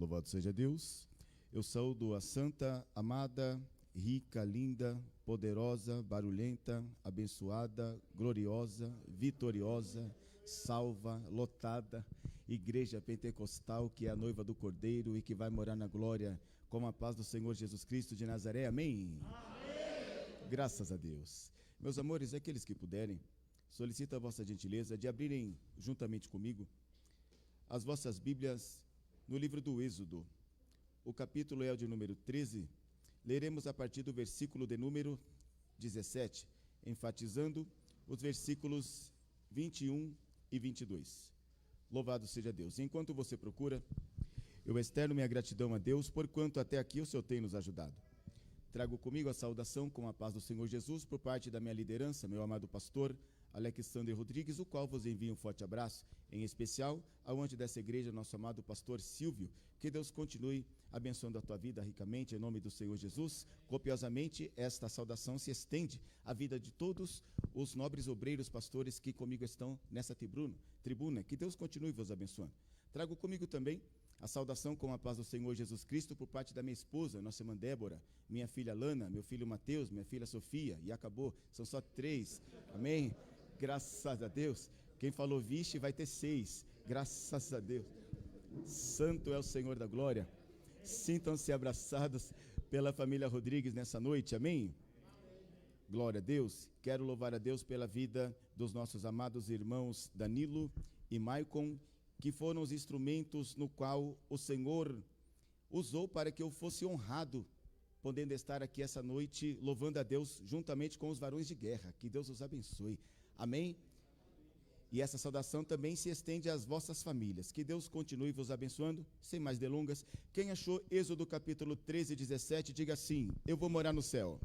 Louvado seja Deus. Eu saúdo a santa, amada, rica, linda, poderosa, barulhenta, abençoada, gloriosa, vitoriosa, salva, lotada, Igreja Pentecostal, que é a noiva do Cordeiro e que vai morar na glória com a paz do Senhor Jesus Cristo de Nazaré. Amém? Amém. Graças a Deus. Meus amores, aqueles que puderem, solicito a vossa gentileza de abrirem juntamente comigo as vossas Bíblias no livro do Êxodo. O capítulo é o de número 13. Leremos a partir do versículo de número 17, enfatizando os versículos 21 e 22. Louvado seja Deus. Enquanto você procura, eu externo minha gratidão a Deus, porquanto até aqui o Senhor tem nos ajudado. Trago comigo a saudação com a paz do Senhor Jesus, por parte da minha liderança, meu amado pastor, Alexandre Rodrigues, o qual vos envia um forte abraço, em especial, aonde dessa igreja, nosso amado pastor Silvio. Que Deus continue abençoando a tua vida ricamente, em nome do Senhor Jesus. Copiosamente, esta saudação se estende à vida de todos os nobres obreiros pastores que comigo estão nessa tribuna. Que Deus continue vos abençoando. Trago comigo também a saudação com a paz do Senhor Jesus Cristo por parte da minha esposa, nossa irmã Débora, minha filha Lana, meu filho Mateus, minha filha Sofia, e acabou, são só 3, amém? Graças a Deus. Quem falou vixe vai ter 6, graças a Deus. Santo é o Senhor da glória. Sintam-se abraçados pela família Rodrigues nessa noite, amém? Glória a Deus. Quero louvar a Deus pela vida dos nossos amados irmãos Danilo e Maicon, que foram os instrumentos no qual o Senhor usou para que eu fosse honrado, podendo estar aqui essa noite louvando a Deus juntamente com os varões de guerra. Que Deus os abençoe, amém? E essa saudação também se estende às vossas famílias. Que Deus continue vos abençoando. Sem mais delongas, quem achou Êxodo capítulo 13, 17, diga assim: eu vou morar no céu.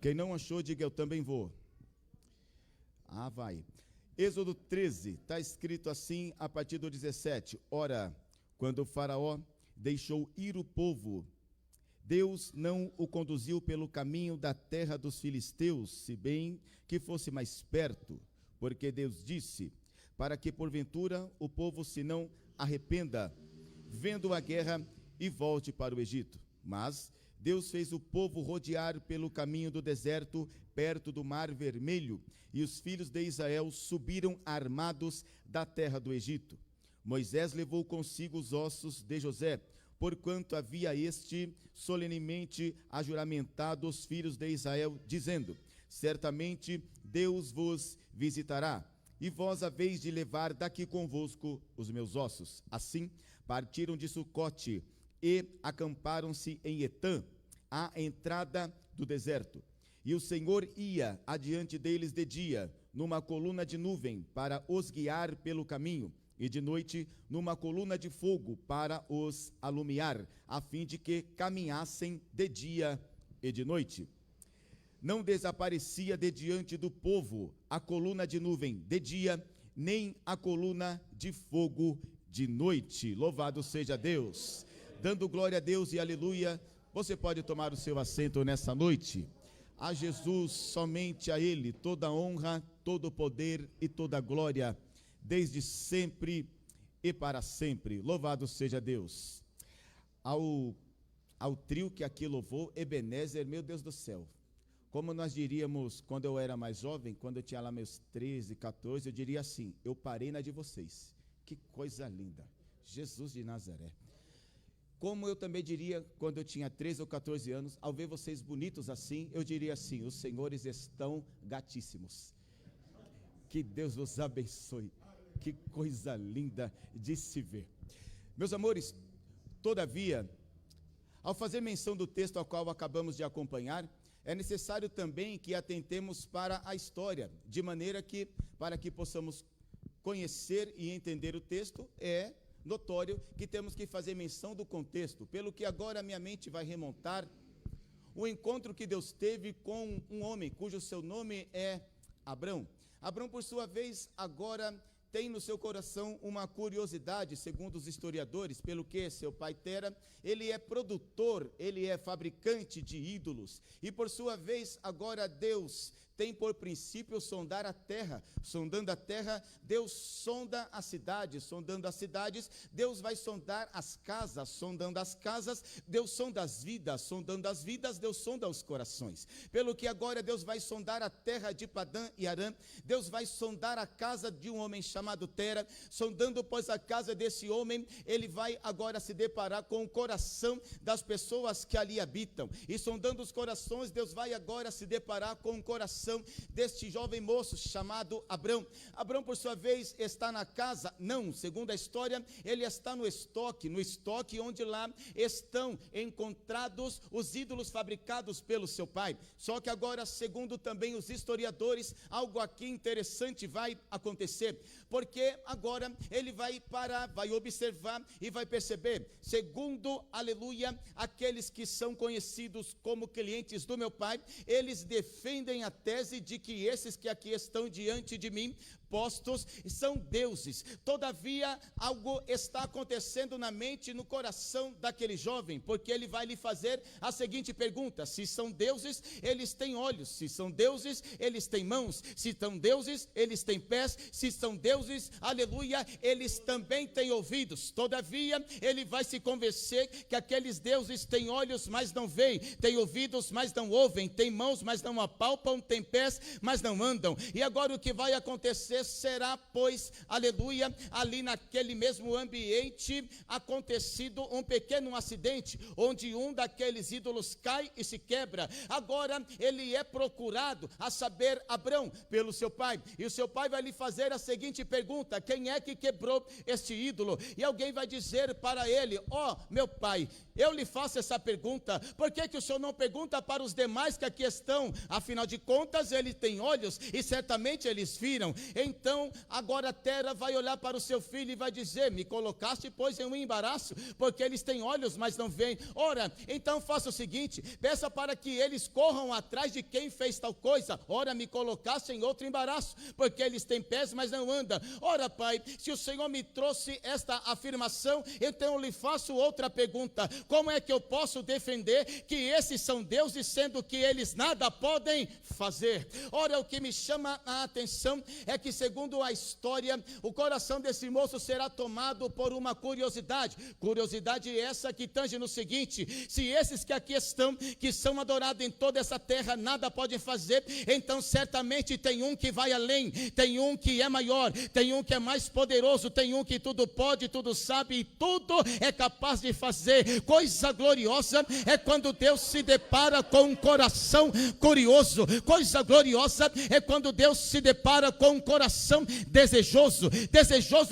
Quem não achou, diga: eu também vou. Ah, vai. Êxodo 13, está escrito assim a partir do 17. Ora, quando o faraó deixou ir o povo, Deus não o conduziu pelo caminho da terra dos filisteus, se bem que fosse mais perto, porque Deus disse, para que porventura o povo se não arrependa, vendo a guerra, e volte para o Egito. Mas Deus fez o povo rodear pelo caminho do deserto, perto do Mar Vermelho, e os filhos de Israel subiram armados da terra do Egito. Moisés levou consigo os ossos de José, porquanto havia este solenemente ajuramentado os filhos de Israel, dizendo, certamente Deus vos visitará, e vós haveis de levar daqui convosco os meus ossos. Assim, partiram de Sucote e acamparam-se em Etã, à entrada do deserto. E o Senhor ia adiante deles de dia, numa coluna de nuvem, para os guiar pelo caminho, e de noite, numa coluna de fogo, para os alumiar, a fim de que caminhassem de dia e de noite. Não desaparecia de diante do povo a coluna de nuvem de dia, nem a coluna de fogo de noite. Louvado seja Deus. Dando glória a Deus e aleluia, você pode tomar o seu assento nessa noite. A Jesus, somente a Ele, toda honra, todo poder e toda glória, desde sempre e para sempre. Louvado seja Deus. Ao trio que aqui louvou, Ebenezer, meu Deus do céu. Como nós diríamos quando eu era mais jovem, quando eu tinha lá meus 13, 14, eu diria assim, eu parei na de vocês. Que coisa linda. Jesus de Nazaré. Como eu também diria, quando eu tinha 13 ou 14 anos, ao ver vocês bonitos assim, eu diria assim, os senhores estão gatíssimos. Que Deus os abençoe. Que coisa linda de se ver. Meus amores, todavia, ao fazer menção do texto ao qual acabamos de acompanhar, é necessário também que atentemos para a história, de maneira que, para que possamos conhecer e entender o texto, é notório que temos que fazer menção do contexto, pelo que agora minha mente vai remontar o encontro que Deus teve com um homem, cujo seu nome é Abrão. Abrão, por sua vez, agora tem no seu coração uma curiosidade, segundo os historiadores, pelo que seu pai Tera, ele é produtor, ele é fabricante de ídolos, e por sua vez, agora Deus tem por princípio sondar a terra. Sondando a terra, Deus sonda a cidade. Sondando as cidades, Deus vai sondar as casas. Sondando as casas, Deus sonda as vidas. Sondando as vidas, Deus sonda os corações. Pelo que agora Deus vai sondar a terra de Padã e Arã. Deus vai sondar a casa de um homem chamado Tera. Sondando, pois, a casa desse homem, ele vai agora se deparar com o coração das pessoas que ali habitam. E sondando os corações, Deus vai agora se deparar com o coração deste jovem moço chamado Abrão. Abrão, por sua vez, está na casa? Não, segundo a história, ele está no estoque onde lá estão encontrados os ídolos fabricados pelo seu pai. Só que agora, segundo também os historiadores, algo aqui interessante vai acontecer, porque agora ele vai parar, vai observar e vai perceber, segundo, aleluia, aqueles que são conhecidos como clientes do meu pai, eles defendem a tese de que esses que aqui estão diante de mim, postos, são deuses. Todavia, algo está acontecendo na mente e no coração daquele jovem, porque ele vai lhe fazer a seguinte pergunta: se são deuses, eles têm olhos; se são deuses, eles têm mãos; se são deuses, eles têm pés; se são deuses, aleluia, eles também têm ouvidos. Todavia, ele vai se convencer que aqueles deuses têm olhos, mas não veem; têm ouvidos, mas não ouvem; têm mãos, mas não apalpam; têm pés, mas não andam. E agora o que vai acontecer será, pois, aleluia, ali naquele mesmo ambiente, acontecido um pequeno acidente, onde um daqueles ídolos cai e se quebra. Agora ele é procurado, a saber, Abrão, pelo seu pai, e o seu pai vai lhe fazer a seguinte pergunta: quem é que quebrou este ídolo? E alguém vai dizer para ele: meu pai, eu lhe faço essa pergunta, por que o senhor não pergunta para os demais que aqui estão? Afinal de contas, ele tem olhos e certamente eles viram. Então, agora Tera vai olhar para o seu filho e vai dizer: me colocaste, pois, em um embaraço, porque eles têm olhos, mas não veem. Ora, então faça o seguinte: peça para que eles corram atrás de quem fez tal coisa. Ora, me colocaste em outro embaraço, porque eles têm pés, mas não andam. Ora, pai, se o Senhor me trouxe esta afirmação, então eu lhe faço outra pergunta: como é que eu posso defender que esses são deuses, sendo que eles nada podem fazer? Ora, o que me chama a atenção é que, segundo a história, o coração desse moço será tomado por uma curiosidade essa que tange no seguinte: se esses que aqui estão, que são adorados em toda essa terra, nada podem fazer, então certamente tem um que vai além, tem um que é maior, tem um que é mais poderoso, tem um que tudo pode, tudo sabe e tudo é capaz de fazer. Coisa gloriosa é quando Deus se depara com um coração curioso. Coisa gloriosa é quando Deus se depara com um coração desejoso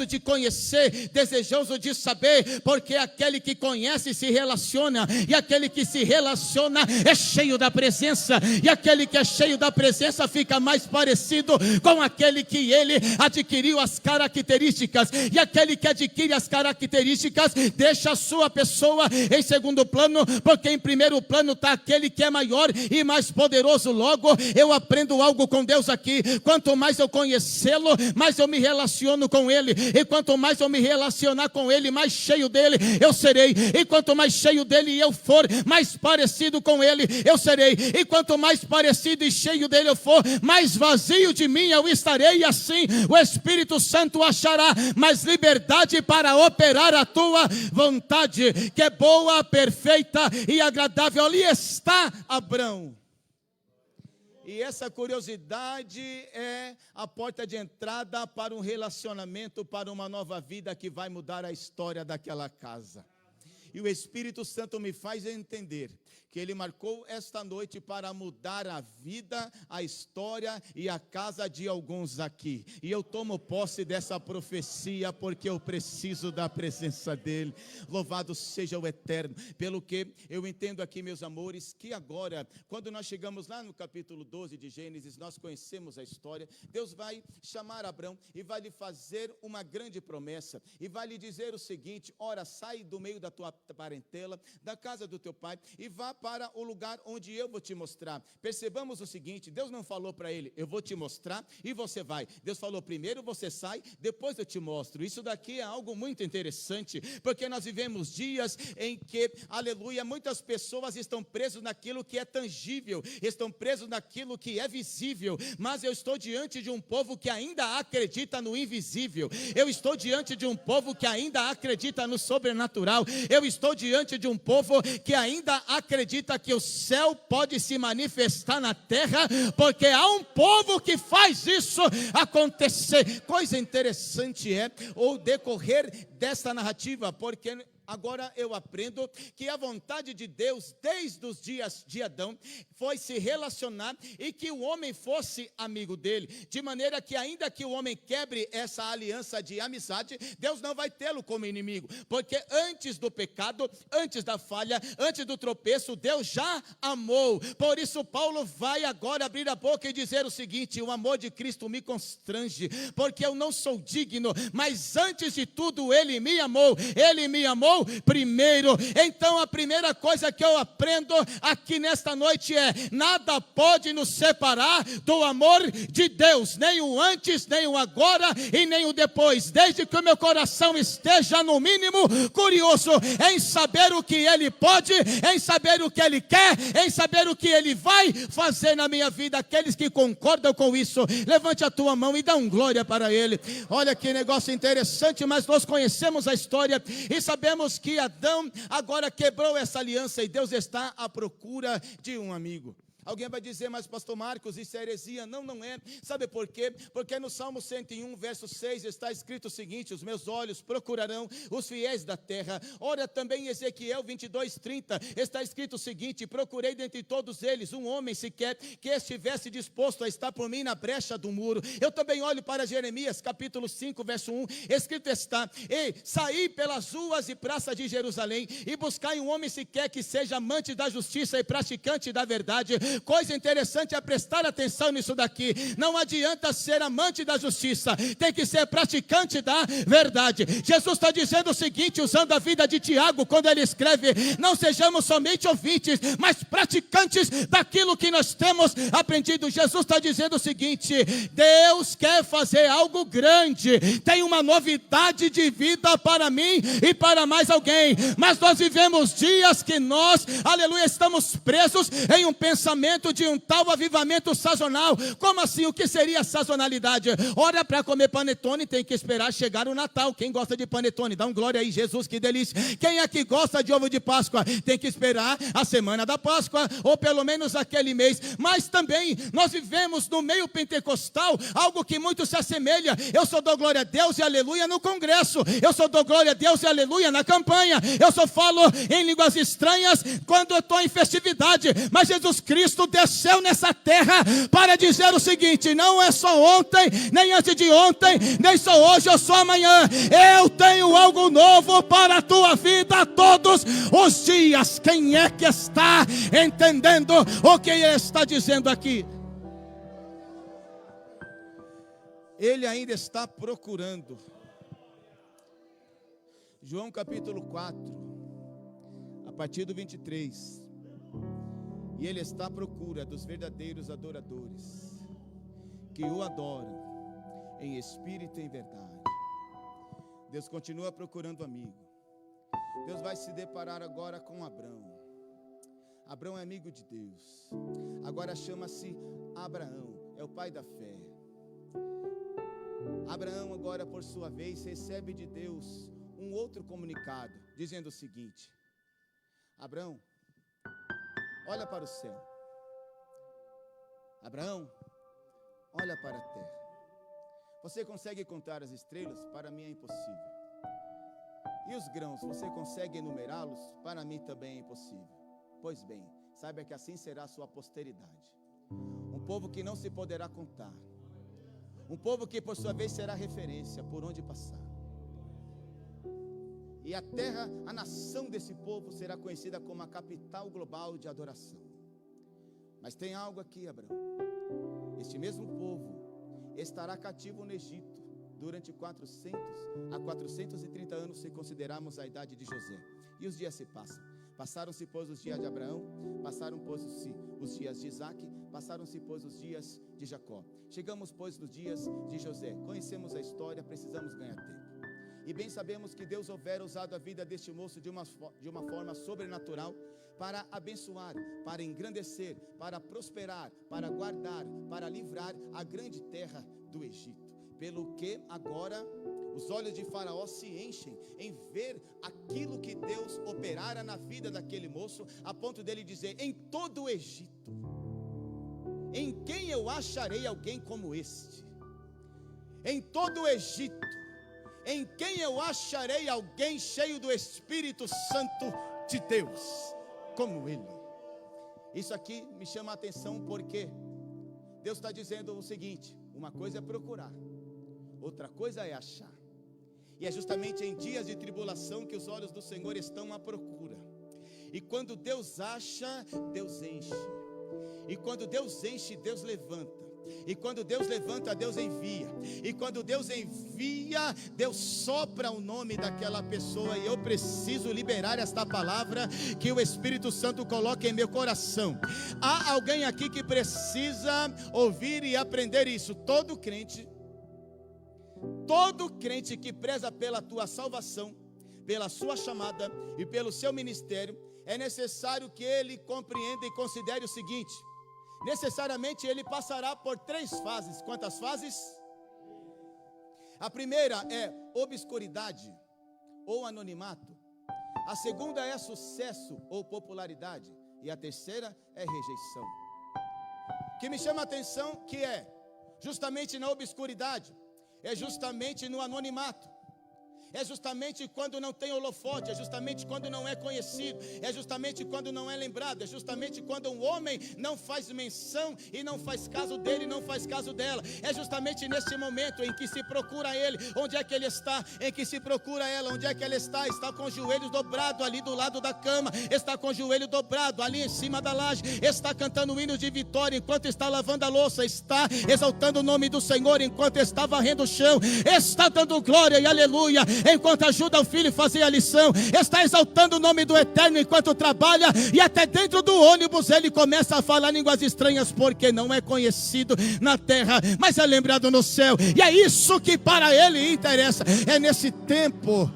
de conhecer, desejoso de saber, porque aquele que conhece se relaciona, e aquele que se relaciona é cheio da presença, e aquele que é cheio da presença fica mais parecido com aquele que ele adquiriu as características, e aquele que adquire as características deixa a sua pessoa em segundo plano, porque em primeiro plano está aquele que é maior e mais poderoso. Logo, eu aprendo algo com Deus aqui: quanto mais eu conhecê-lo, mais eu me relaciono com ele, e quanto mais eu me relacionar com ele, mais cheio dele eu serei, e quanto mais cheio dele eu for, mais parecido com ele eu serei, e quanto mais parecido e cheio dele eu for, mais vazio de mim eu estarei, e assim o Espírito Santo achará mais liberdade para operar a tua vontade, que é boa, perfeita e agradável. Ali está Abrão. E essa curiosidade é a porta de entrada para um relacionamento, para uma nova vida que vai mudar a história daquela casa. E o Espírito Santo me faz entender que Ele marcou esta noite para mudar a vida, a história e a casa de alguns aqui. E eu tomo posse dessa profecia, porque eu preciso da presença dEle. Louvado seja o Eterno. Pelo que eu entendo aqui, meus amores, que agora, quando nós chegamos lá no capítulo 12 de Gênesis, nós conhecemos a história. Deus vai chamar Abrão e vai lhe fazer uma grande promessa, e vai lhe dizer o seguinte: ora, sai do meio da tua parentela, da casa do teu pai, e vá para o lugar onde eu vou te mostrar. Percebamos o seguinte, Deus não falou para ele, eu vou te mostrar e você vai. Deus falou, primeiro você sai, depois eu te mostro. Isso daqui é algo muito interessante, porque nós vivemos dias em que, aleluia, muitas pessoas estão presas naquilo que é tangível, estão presos naquilo que é visível, mas eu estou diante de um povo que ainda acredita no invisível, eu estou diante de um povo que ainda acredita no sobrenatural, eu estou diante de um povo que ainda acredita que o céu pode se manifestar na terra, porque há um povo que faz isso acontecer. Coisa interessante é o decorrer desta narrativa, porque agora eu aprendo que a vontade de Deus, desde os dias de Adão, foi se relacionar e que o homem fosse amigo dele, de maneira que ainda que o homem quebre essa aliança de amizade, Deus não vai tê-lo como inimigo, porque antes do pecado, antes da falha, antes do tropeço, Deus já amou. Por isso Paulo vai agora abrir a boca e dizer o seguinte: o amor de Cristo me constrange, porque eu não sou digno, mas antes de tudo Ele me amou primeiro. Então a primeira coisa que eu aprendo aqui nesta noite é: nada pode nos separar do amor de Deus, nem o antes, nem o agora e nem o depois, desde que o meu coração esteja no mínimo curioso em saber o que Ele pode, em saber o que Ele quer, em saber o que Ele vai fazer na minha vida. Aqueles que concordam com isso, levante a tua mão e dá um glória para Ele. Olha que negócio interessante, mas nós conhecemos a história e sabemos que Adão agora quebrou essa aliança e Deus está à procura de um amigo. Alguém vai dizer, mas pastor Marcos, isso é heresia. Não, não é. Sabe por quê? Porque no Salmo 101, verso 6, está escrito o seguinte: os meus olhos procurarão os fiéis da terra. Ora, também em Ezequiel 22, 30, está escrito o seguinte: procurei dentre todos eles um homem sequer que estivesse disposto a estar por mim na brecha do muro. Eu também olho para Jeremias, capítulo 5, verso 1, escrito está: ei, saí pelas ruas e praças de Jerusalém e buscai um homem sequer que seja amante da justiça e praticante da verdade. Coisa interessante é prestar atenção nisso daqui. Não adianta ser amante da justiça, tem que ser praticante da verdade. Jesus está dizendo o seguinte, usando a vida de Tiago, quando ele escreve: não sejamos somente ouvintes, mas praticantes daquilo que nós temos aprendido. Jesus está dizendo o seguinte: Deus quer fazer algo grande, tem uma novidade de vida para mim e para mais alguém, mas nós vivemos dias que nós, aleluia, estamos presos em um pensamento de um tal avivamento sazonal. Como assim? O que seria sazonalidade? Ora, para comer panetone tem que esperar chegar o Natal. Quem gosta de panetone? Dá um glória aí, Jesus, que delícia. Quem aqui gosta de ovo de Páscoa? Tem que esperar a semana da Páscoa, ou pelo menos aquele mês. Mas também nós vivemos no meio pentecostal algo que muito se assemelha. Eu só dou glória a Deus e aleluia no congresso, eu só dou glória a Deus e aleluia na campanha, eu só falo em línguas estranhas quando eu estou em festividade. Mas Jesus Cristo desceu nessa terra para dizer o seguinte: não é só ontem, nem antes de ontem, nem só hoje ou só amanhã. Eu tenho algo novo para a tua vida todos os dias. Quem é que está entendendo o que ele está dizendo aqui? Ele ainda está procurando. João capítulo 4, a partir do 23. E Ele está à procura dos verdadeiros adoradores, que o adoram em espírito e em verdade. Deus continua procurando amigo. Deus vai se deparar agora com Abrão. Abrão é amigo de Deus. Agora chama-se Abraão, é o pai da fé. Abraão agora, por sua vez, recebe de Deus um outro comunicado, dizendo o seguinte: Abraão, olha para o céu. Abraão, olha para a terra. Você consegue contar as estrelas? Para mim é impossível. E os grãos, você consegue enumerá-los? Para mim também é impossível. Pois bem, saiba que assim será a sua posteridade. Um povo que não se poderá contar. Um povo que por sua vez será referência por onde passar. E a terra, a nação desse povo será conhecida como a capital global de adoração. Mas tem algo aqui, Abraão. Este mesmo povo estará cativo no Egito. durante 400 a 430 anos, se considerarmos a idade de José. E os dias se passam. Passaram-se, pois, os dias de Abraão, passaram, pois, os dias de Isaac, passaram-se, pois, os dias de Jacó. Chegamos, pois, nos dias de José. Conhecemos a história, precisamos ganhar tempo. E bem sabemos que Deus houvera usado a vida deste moço de uma forma sobrenatural para abençoar, para engrandecer, para prosperar, para guardar, para livrar a grande terra do Egito. Pelo que agora os olhos de Faraó se enchem em ver aquilo que Deus operara na vida daquele moço, a ponto dele dizer: em todo o Egito, em quem eu acharei alguém como este? Em todo o Egito, em quem eu acharei alguém cheio do Espírito Santo de Deus, como ele? Isso aqui me chama a atenção, porque Deus está dizendo o seguinte: uma coisa é procurar, outra coisa é achar. E é justamente em dias de tribulação que os olhos do Senhor estão à procura. E quando Deus acha, Deus enche. E quando Deus enche, Deus levanta. E quando Deus levanta, Deus envia. E quando Deus envia, Deus sopra o nome daquela pessoa. E eu preciso liberar esta palavra que o Espírito Santo coloca em meu coração. Há alguém aqui que precisa ouvir e aprender isso. Todo crente que preza pela tua salvação, pela sua chamada e pelo seu ministério, é necessário que ele compreenda e considere o seguinte: necessariamente ele passará por 3 fases. Quantas fases? A primeira é obscuridade ou anonimato. A segunda é sucesso ou popularidade. E a terceira é rejeição. O que me chama a atenção que é justamente na obscuridade, é justamente no anonimato, é justamente quando não tem holofote, é justamente quando não é conhecido, é justamente quando não é lembrado, é justamente quando um homem não faz menção e não faz caso dele, não faz caso dela. É justamente nesse momento em que se procura ele, onde é que ele está? Em que se procura ela, onde é que ela está? Está com os joelhos dobrados ali do lado da cama, está com o joelho dobrado ali em cima da laje, está cantando um hino de vitória enquanto está lavando a louça, está exaltando o nome do Senhor enquanto está varrendo o chão, está dando glória e aleluia enquanto ajuda o filho a fazer a lição, está exaltando o nome do Eterno enquanto trabalha, e até dentro do ônibus ele começa a falar línguas estranhas, porque não é conhecido na terra, mas é lembrado no céu. E é isso que para ele interessa. É nesse tempo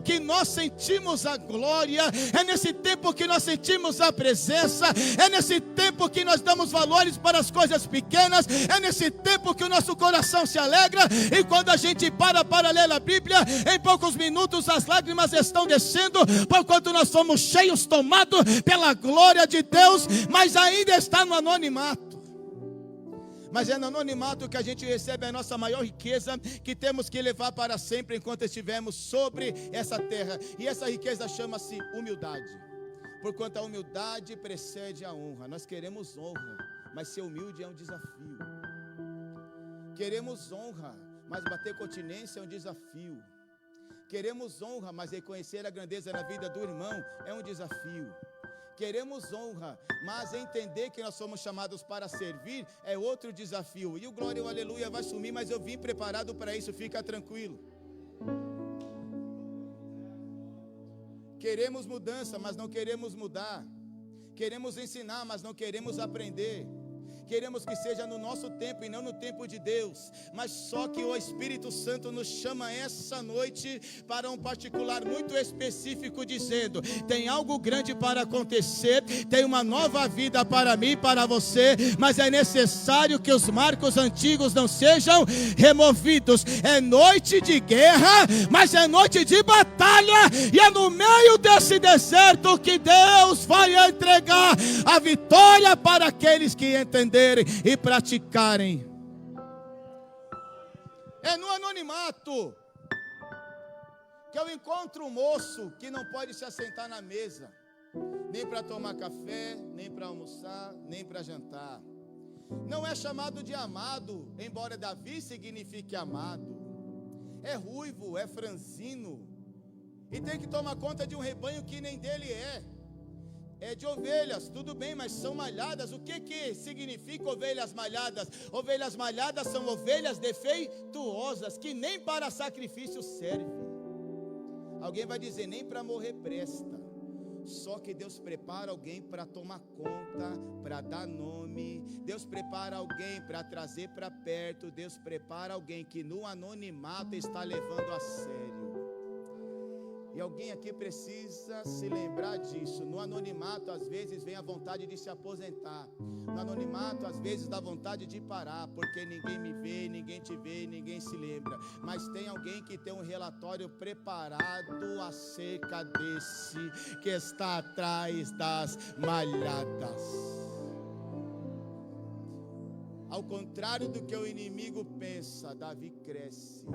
que nós sentimos a glória, é nesse tempo que nós sentimos a presença, é nesse tempo que nós damos valores para as coisas pequenas, é nesse tempo que o nosso coração se alegra. E quando a gente para ler a Bíblia, em poucos minutos as lágrimas estão descendo, porquanto nós somos cheios, tomados pela glória de Deus, mas ainda está no anonimato. Mas é no anonimato que a gente recebe a nossa maior riqueza, que temos que levar para sempre enquanto estivermos sobre essa terra. E essa riqueza chama-se humildade. Porquanto a humildade precede a honra. Nós queremos honra, mas ser humilde é um desafio. Queremos honra, mas bater continência é um desafio. Queremos honra, mas reconhecer a grandeza na vida do irmão é um desafio. Queremos honra, mas entender que nós somos chamados para servir é outro desafio. E o glória e o aleluia vai sumir, mas eu vim preparado para isso, fica tranquilo. Queremos mudança, mas não queremos mudar. Queremos ensinar, mas não queremos aprender. Queremos que seja no nosso tempo e não no tempo de Deus. Mas só que o Espírito Santo nos chama essa noite para um particular muito específico, dizendo: tem algo grande para acontecer, tem uma nova vida para mim e para você, mas é necessário que os marcos antigos não sejam removidos. É noite de guerra, mas é noite de batalha, e é no meio desse deserto que Deus vai entregar a vitória para aqueles que entenderem e praticarem. É no anonimato que eu encontro um moço que não pode se assentar na mesa, nem para tomar café, nem para almoçar, nem para jantar. Não é chamado de amado, embora Davi signifique amado. É ruivo, é franzino, e tem que tomar conta de um rebanho que nem dele é. é de ovelhas, tudo bem, mas são malhadas. O que significa ovelhas malhadas? Ovelhas malhadas são ovelhas defeituosas, que nem para sacrifício servem. Alguém vai dizer, nem para morrer presta. Só que Deus prepara alguém para tomar conta, para dar nome. Deus prepara alguém para trazer para perto. Deus prepara alguém que no anonimato está levando a sério. E alguém aqui precisa se lembrar disso. No anonimato às vezes vem a vontade de se aposentar. No anonimato às vezes dá vontade de parar, porque ninguém me vê, ninguém te vê, ninguém se lembra. Mas tem alguém que tem um relatório preparado acerca desse que está atrás das malhadas. Ao contrário do que o inimigo pensa, Davi cresce.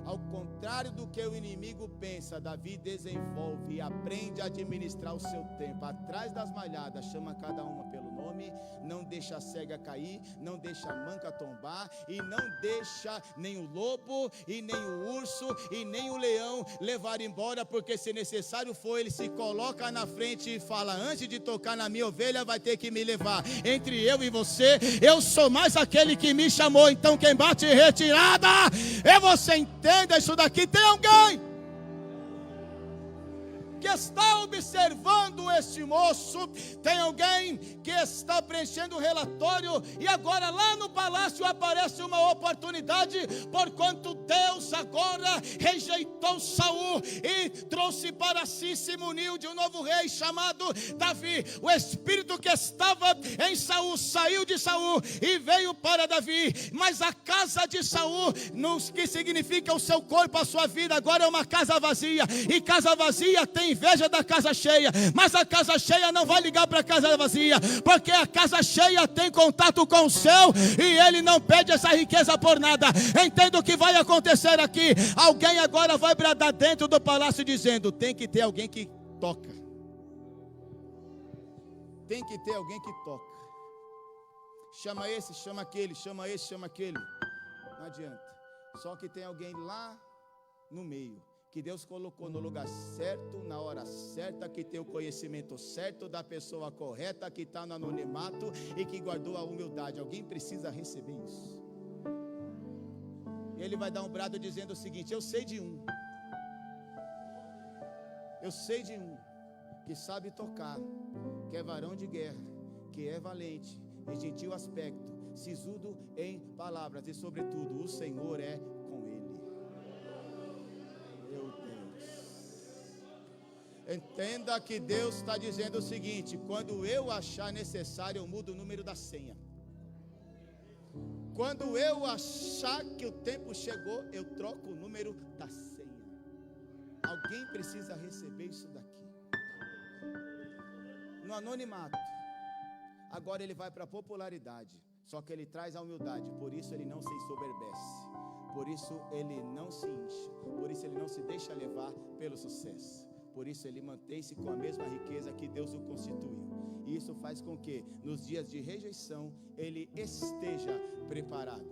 Ao contrário do que o inimigo pensa, Davi desenvolve e aprende a administrar o seu tempo. Atrás das malhadas, chama cada uma pelo nome, não deixa a cega cair, não deixa a manca tombar, e não deixa nem o lobo, e nem o urso, e nem o leão levar embora, porque se necessário for, ele se coloca na frente e fala, antes de tocar na minha ovelha, vai ter que me levar. Entre eu e você, eu sou mais aquele que me chamou, então quem bate retirada, é você. Entenda isso daqui. Tem alguém que está observando este moço, tem alguém que está preenchendo o relatório, e agora lá no palácio aparece uma oportunidade, porquanto Deus agora rejeitou Saul e trouxe para si, se muniu de um novo rei chamado Davi. O espírito que estava em Saul saiu de Saul e veio para Davi, mas a casa de Saul, que significa o seu corpo, a sua vida, agora é uma casa vazia, e casa vazia tem inveja da casa cheia, mas a casa cheia não vai ligar para a casa vazia, porque a casa cheia tem contato com o céu, e ele não pede essa riqueza por nada. Entenda o que vai acontecer aqui. Alguém agora vai bradar dentro do palácio dizendo, tem que ter alguém que toca, tem que ter alguém que toca. Chama esse, chama aquele, chama esse, chama aquele, não adianta. Só que tem alguém lá no meio, que Deus colocou no lugar certo, na hora certa, que tem o conhecimento certo da pessoa correta, que está no anonimato e que guardou a humildade. Alguém precisa receber isso. Ele vai dar um brado dizendo o seguinte, eu sei de um que sabe tocar, que é varão de guerra, que é valente, em gentil aspecto, sisudo em palavras, e sobretudo o Senhor é com ele. Meu Deus. Entenda que Deus está dizendo o seguinte, quando eu achar necessário, eu mudo o número da senha. Quando eu achar que o tempo chegou, eu troco o número da senha. Alguém precisa receber isso daqui. No anonimato, agora ele vai para a popularidade, só que ele traz a humildade, por isso ele não se ensoberbece, por isso ele não se incha, por isso ele não se deixa levar pelo sucesso, por isso ele mantém-se com a mesma riqueza que Deus o constituiu. E isso faz com que nos dias de rejeição ele esteja preparado,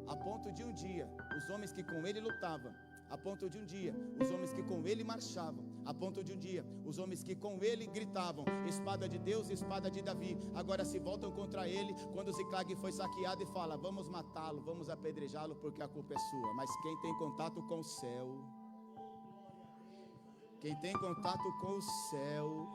a ponto de um dia os homens que com ele lutavam, a ponto de um dia os homens que com ele marchavam, a ponto de um dia os homens que com ele gritavam, espada de Deus, espada de Davi, agora se voltam contra ele, quando Ziclag foi saqueado, e fala, vamos matá-lo, vamos apedrejá-lo, porque a culpa é sua. Mas quem tem contato com o céu, quem tem contato com o céu,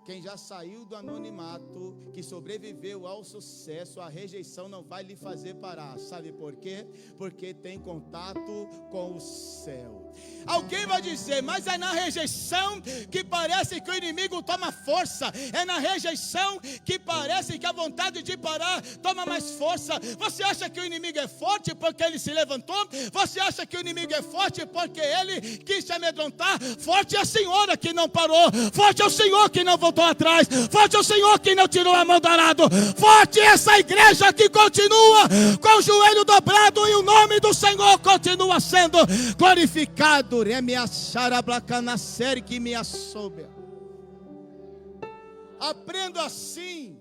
quem já saiu do anonimato, que sobreviveu ao sucesso, a rejeição não vai lhe fazer parar. Sabe por quê? Porque tem contato com o céu. Alguém vai dizer, mas é na rejeição que parece que o inimigo toma força, é na rejeição que parece que a vontade de parar toma mais força. Você acha que o inimigo é forte porque ele se levantou? Você acha que o inimigo é forte porque ele quis te amedrontar? Forte é a senhora que não parou, forte é o Senhor que não voltou atrás, forte é o Senhor que não tirou a mão do arado, forte é essa igreja que continua com o joelho dobrado e o nome do Senhor continua sendo glorificado. Aprendo assim,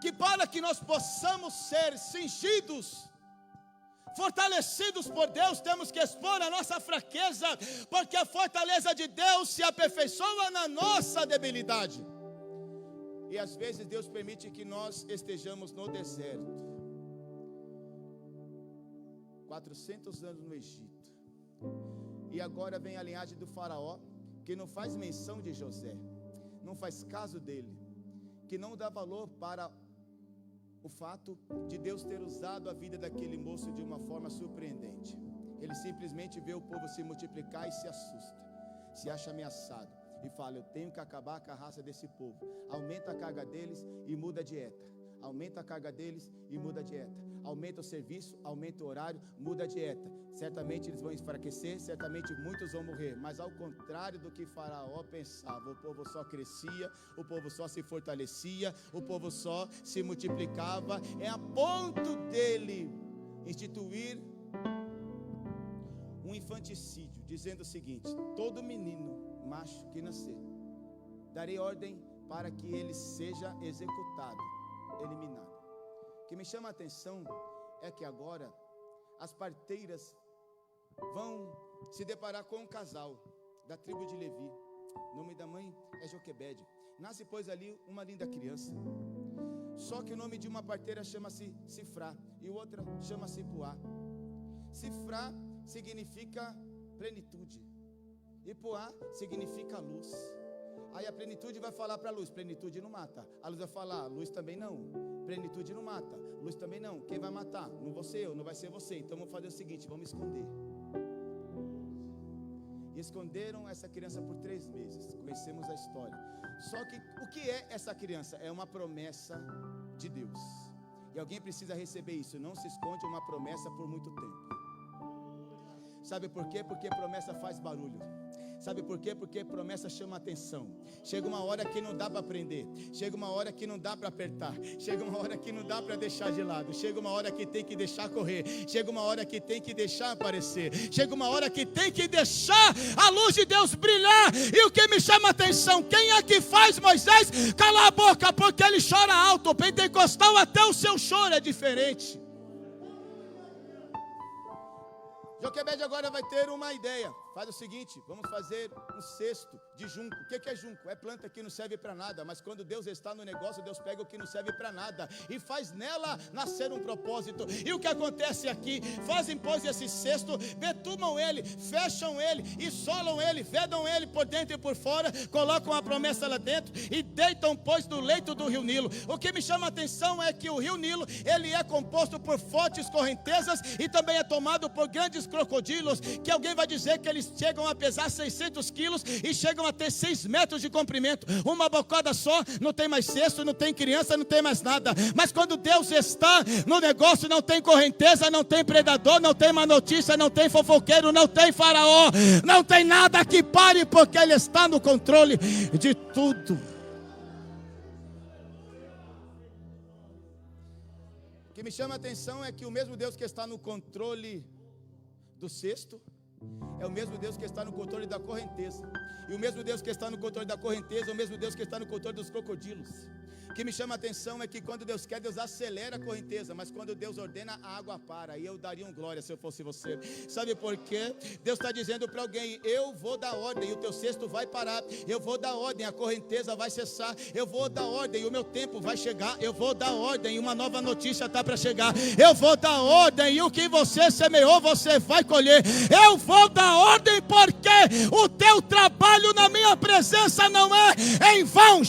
que para que nós possamos ser cingidos, fortalecidos por Deus, temos que expor a nossa fraqueza, porque a fortaleza de Deus se aperfeiçoa na nossa debilidade. E às vezes Deus permite que nós estejamos no deserto, 400 anos no Egito, e agora vem a linhagem do faraó, que não faz menção de José, não faz caso dele, que não dá valor para o fato de Deus ter usado a vida daquele moço de uma forma surpreendente. Ele simplesmente vê o povo se multiplicar e se assusta, se acha ameaçado e fala: eu tenho que acabar com a raça desse povo. Aumenta a carga deles e muda a dieta. Aumenta a carga deles e muda a dieta. Aumenta o serviço, aumenta o horário, muda a dieta. Certamente eles vão enfraquecer, certamente muitos vão morrer. Mas ao contrário do que Faraó pensava, o povo só crescia, o povo só se fortalecia, o povo só se multiplicava. É a ponto dele instituir um infanticídio, dizendo o seguinte: todo menino macho que nascer, darei ordem para que ele seja executado, eliminado. O que me chama a atenção é que agora as parteiras vão se deparar com um casal da tribo de Levi. O nome da mãe é Joquebede. Nasce, pois, ali uma linda criança. Só que o nome de uma parteira chama-se Sifrá e outra chama-se Puá. Sifrá significa plenitude e Puá significa luz. Aí a plenitude vai falar para a luz: plenitude não mata. A luz vai falar: luz também não. Plenitude não mata, luz também não. Quem vai matar? Não vou ser eu, não vai ser você. Então vamos fazer o seguinte: vamos esconder. E esconderam essa criança por 3 meses. Conhecemos a história. Só que o que é essa criança? É uma promessa de Deus. E alguém precisa receber isso. Não se esconde uma promessa por muito tempo. Sabe por quê? Porque promessa faz barulho. Sabe por quê? Porque promessa chama atenção. Chega uma hora que não dá para prender. Chega uma hora que não dá para apertar. Chega uma hora que não dá para deixar de lado. Chega uma hora que tem que deixar correr. Chega uma hora que tem que deixar aparecer. Chega uma hora que tem que deixar a luz de Deus brilhar. E o que me chama atenção: quem é que faz Moisés calar a boca? Porque ele chora alto. O pentecostal, até o seu choro é diferente. Joquebede agora vai ter uma ideia. Faz o seguinte: vamos fazer um cesto de junco. O que é junco? É planta que não serve para nada, mas quando Deus está no negócio, Deus pega o que não serve para nada e faz nela nascer um propósito. E o que acontece aqui? Fazem, pois, esse cesto, betumam ele, fecham ele, isolam ele, vedam ele por dentro e por fora, colocam a promessa lá dentro e deitam, pois, no leito do rio Nilo. O que me chama a atenção é que o rio Nilo, ele é composto por fortes correntezas e também é tomado por grandes crocodilos, que alguém vai dizer que eles chegam a pesar 600 quilos e chegam a ter 6 metros de comprimento. Uma bocada só, não tem mais cesto, não tem criança, não tem mais nada. Mas quando Deus está no negócio, não tem correnteza, não tem predador, não tem má notícia, não tem fofoqueiro, não tem faraó, não tem nada que pare, porque Ele está no controle de tudo. O que me chama a atenção é que o mesmo Deus que está no controle do cesto é o mesmo Deus que está no controle da correnteza. E o mesmo Deus que está no controle da correnteza é o mesmo Deus que está no controle dos crocodilos. O que me chama a atenção é que quando Deus quer, Deus acelera a correnteza, mas quando Deus ordena, a água para. E eu daria um glória se eu fosse você. Sabe por quê? Deus está dizendo para alguém: eu vou dar ordem e o teu cesto vai parar. Eu vou dar ordem, a correnteza vai cessar. Eu vou dar ordem e o meu tempo vai chegar. Eu vou dar ordem e uma nova notícia está para chegar. Eu vou dar ordem e o que você semeou, você vai colher. Eu vou dar ordem porque o teu trabalho na minha presença não é em vão.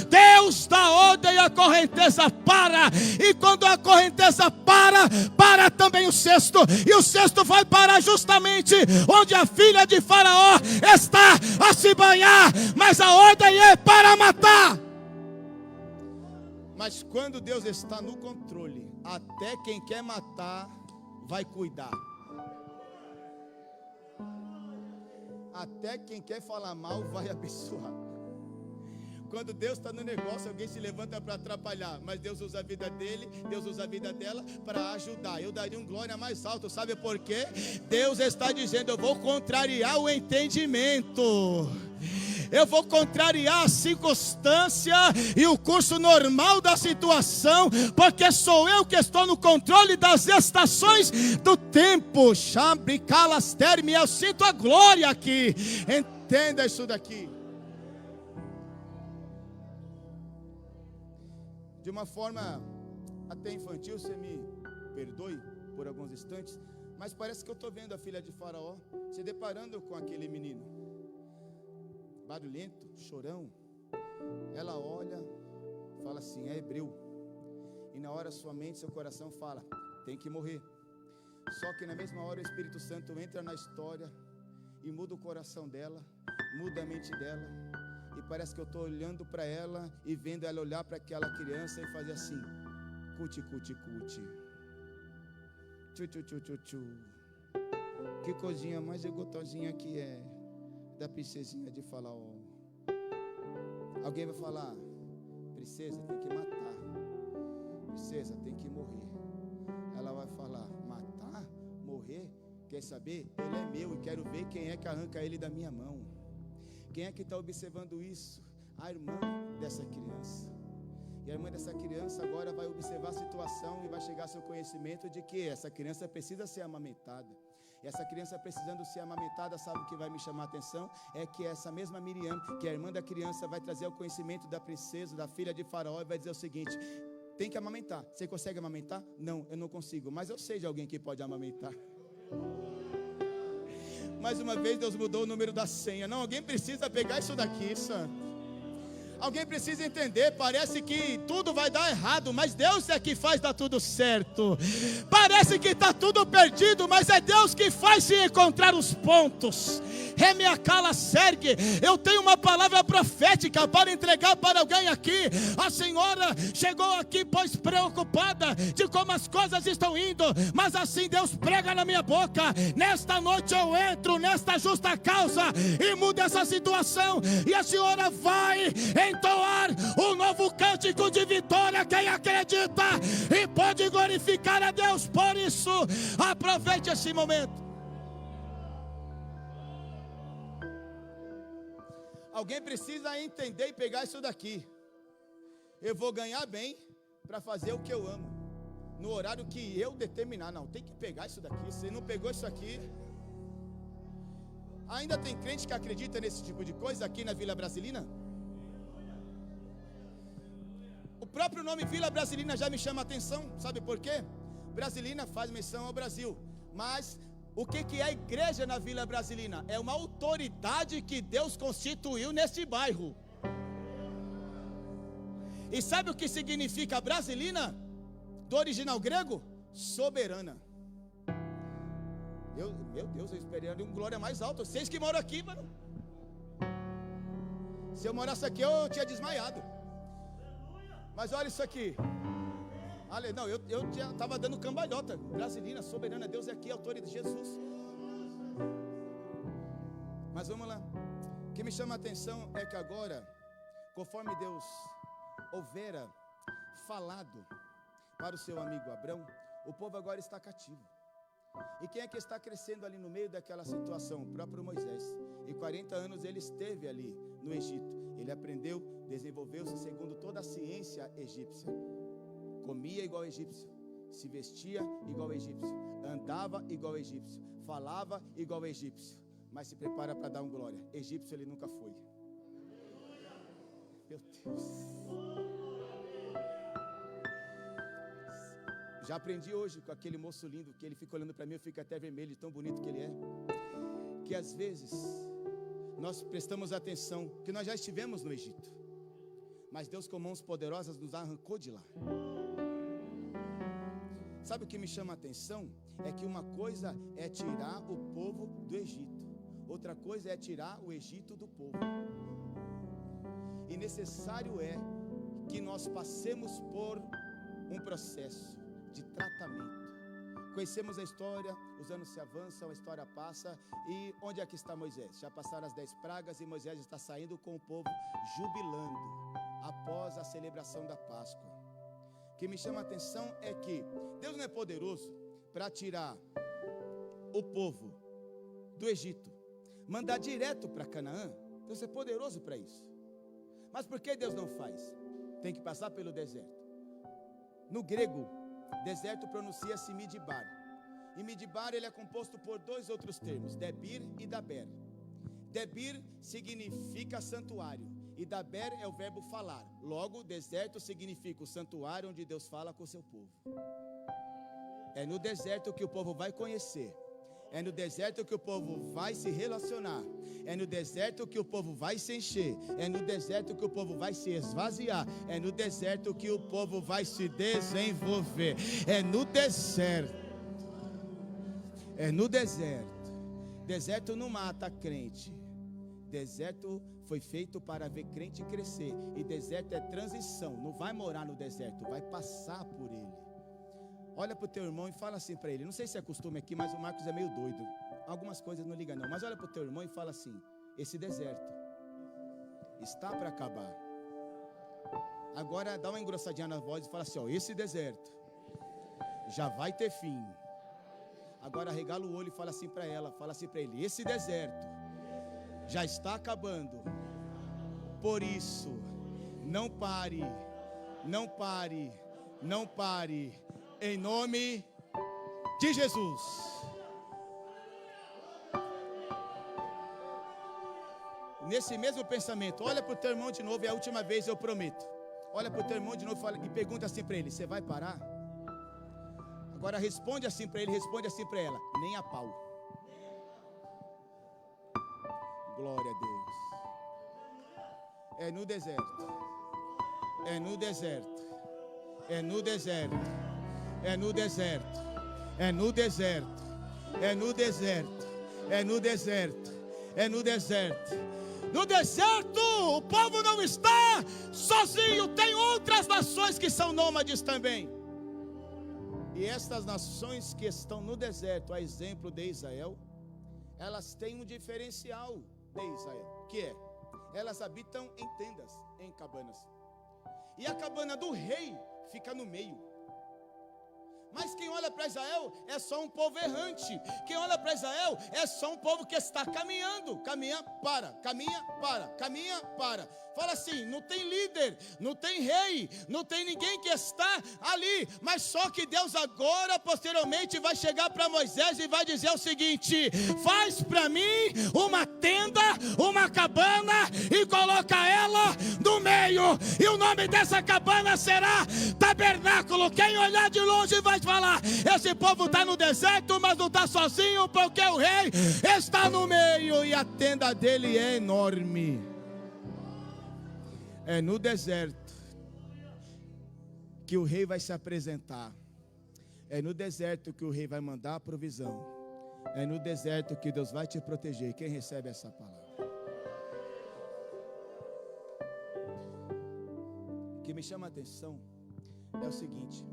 Deus dá ordem e a correnteza para. E quando a correnteza para também o cesto. E o cesto vai parar justamente onde a filha de Faraó está a se banhar. Mas a ordem é para matar. Mas quando Deus está no controle, até quem quer matar vai cuidar. Até quem quer falar mal vai abençoar. Quando Deus está no negócio, alguém se levanta para atrapalhar, mas Deus usa a vida dele, Deus usa a vida dela para ajudar. Eu daria um glória mais alto, sabe por quê? Deus está dizendo: eu vou contrariar o entendimento. eu vou contrariar a circunstância e o curso normal da situação, porque sou eu que estou no controle das estações do tempo. Chabricalasterme, eu sinto a glória aqui. Entenda isso daqui. De uma forma até infantil, você me perdoe por alguns instantes, mas parece que eu estou vendo a filha de Faraó se deparando com aquele menino barulhento, chorão. Ela olha, fala assim: é hebreu. E na hora sua mente, seu coração fala: tem que morrer. Só que na mesma hora o Espírito Santo entra na história e muda o coração dela, muda a mente dela. E parece que eu estou olhando para ela e vendo ela olhar para aquela criança e fazer assim: cuti, cuti, cuti, tchu, tchu, tchu, tchu, tchu. Que coisinha mais gostosinha que é da princesinha de Faraó. Alguém vai falar: princesa, tem que matar, princesa, tem que morrer. Ela vai falar: matar? Morrer? Quer saber? Ele é meu e quero ver quem é que arranca ele da minha mão. Quem é que está observando isso? A irmã dessa criança. E a irmã dessa criança agora vai observar a situação e vai chegar ao seu conhecimento de que essa criança precisa ser amamentada. E essa criança precisando ser amamentada, sabe o que vai me chamar a atenção? É que essa mesma Miriam, que é a irmã da criança, vai trazer o conhecimento da princesa, da filha de Faraó, e vai dizer o seguinte: tem que amamentar. Você consegue amamentar? Não, eu não consigo, mas eu sei de alguém que pode amamentar. Mais uma vez Deus mudou o número da senha. Não, alguém precisa pegar isso daqui, santo. Alguém precisa entender, parece que tudo vai dar errado, mas Deus é que faz dar tudo certo. Parece que está tudo perdido, mas é Deus que faz se encontrar os pontos. Remiacala Sergue, eu tenho uma palavra profética para entregar para alguém aqui. A senhora chegou aqui pois preocupada de como as coisas estão indo, mas assim Deus prega na minha boca: nesta noite eu entro nesta justa causa e mudo essa situação, e a senhora vai entoar um novo cântico de vitória. Quem acredita e pode glorificar a Deus por isso, aproveite esse momento. Alguém precisa entender e pegar isso daqui. Eu vou ganhar bem para fazer o que eu amo, no horário que eu determinar. Não, tem que pegar isso daqui. Se não pegou isso aqui, ainda tem crente que acredita nesse tipo de coisa aqui na Vila Brasilina? O próprio nome Vila Brasilina já me chama a atenção. Sabe por quê? Brasilina faz menção ao Brasil, mas o que é a igreja na Vila Brasilina? É uma autoridade que Deus constituiu neste bairro. E sabe o que significa Brasilina? Do original grego? Soberana. Meu Deus, eu esperei um glória mais alto. Vocês que moram aqui, mano. Se eu morasse aqui, eu tinha desmaiado. Mas olha isso aqui. Não, eu já estava dando cambalhota. Brasilina, soberana, Deus é aqui, autoridade de Jesus. Mas vamos lá. O que me chama a atenção é que agora, conforme Deus houvera falado para o seu amigo Abrão, o povo agora está cativo. E quem é que está crescendo ali no meio daquela situação? O próprio Moisés. E 40 anos ele esteve ali no Egito. Ele aprendeu, desenvolveu-se segundo toda a ciência egípcia. Comia igual egípcio, se vestia igual egípcio, andava igual egípcio, falava igual egípcio. Mas se prepara para dar um glória. Egípcio ele nunca foi. Meu Deus. Já aprendi hoje com aquele moço lindo, que ele fica olhando para mim, eu fico até vermelho, tão bonito que ele é. Que às vezes nós prestamos atenção, que nós já estivemos no Egito, mas Deus com mãos poderosas nos arrancou de lá. Sabe o que me chama a atenção? É que uma coisa é tirar o povo do Egito, outra coisa é tirar o Egito do povo. E necessário é que nós passemos por um processo de tratamento. Conhecemos a história, os anos se avançam, a história passa. E onde é que está Moisés? Já passaram as 10 pragas e Moisés está saindo com o povo jubilando após a celebração da Páscoa. O que me chama a atenção é que Deus não é poderoso para tirar o povo do Egito, mandar direto para Canaã Deus é poderoso para isso. Mas por que Deus não faz? Tem que passar pelo deserto. No grego, deserto pronuncia-se Midbar. E Midbar ele é composto por dois outros termos, Debir e Daber. Debir significa santuário e Daber é o verbo falar. Logo, deserto significa o santuário onde Deus fala com o seu povo. É no deserto que o povo vai conhecer. É no deserto que o povo vai se relacionar. É no deserto que o povo vai se encher. É no deserto que o povo vai se esvaziar. É no deserto que o povo vai se desenvolver. É no deserto. É no deserto. Deserto não mata crente. Deserto foi feito para ver crente crescer. E deserto é transição. Não vai morar no deserto, vai passar por ele. Olha para o teu irmão e fala assim para ele. Não sei se é costume aqui, mas o Marcos é meio doido. Algumas coisas não liga não. Mas olha para o teu irmão e fala assim: esse deserto está para acabar. Agora dá uma engrossadinha na voz e fala assim: ó, esse deserto já vai ter fim. Agora regala o olho e fala assim para ela, fala assim para ele: esse deserto já está acabando. Por isso, não pare, não pare, não pare. Em nome de Jesus. Nesse mesmo pensamento, olha para o teu irmão de novo, e a última vez eu prometo. Olha para o teu irmão de novo e pergunta assim para ele: você vai parar? Agora responde assim para ele, responde assim para ela: nem a pau. Glória a Deus. É no deserto. É no deserto. É no deserto. É no deserto. É no deserto. É no deserto. É no deserto. É no deserto. No deserto, o povo não está sozinho. Tem outras nações que são nômades também. E estas nações que estão no deserto, a exemplo de Israel, elas têm um diferencial de Israel, que é: elas habitam em tendas, em cabanas. E a cabana do rei fica no meio. Mas quem olha para Israel é só um povo errante. Quem olha para Israel é só um povo que está caminhando. Caminha, para, caminha, para, caminha, para. Fala assim: não tem líder, não tem rei, não tem ninguém que está ali. Mas só que Deus agora, posteriormente, vai chegar para Moisés e vai dizer o seguinte: faz para mim uma tenda, uma cabana e coloca ela no meio. E o nome dessa cabana será Tabernáculo. Quem olhar de longe vai falar: esse povo está no deserto, mas não está sozinho, porque o rei está no meio e a tenda dele é enorme. É no deserto que o rei vai se apresentar. É no deserto que o rei vai mandar a provisão. É no deserto que Deus vai te proteger. Quem recebe essa palavra? O que me chama a atenção é o seguinte: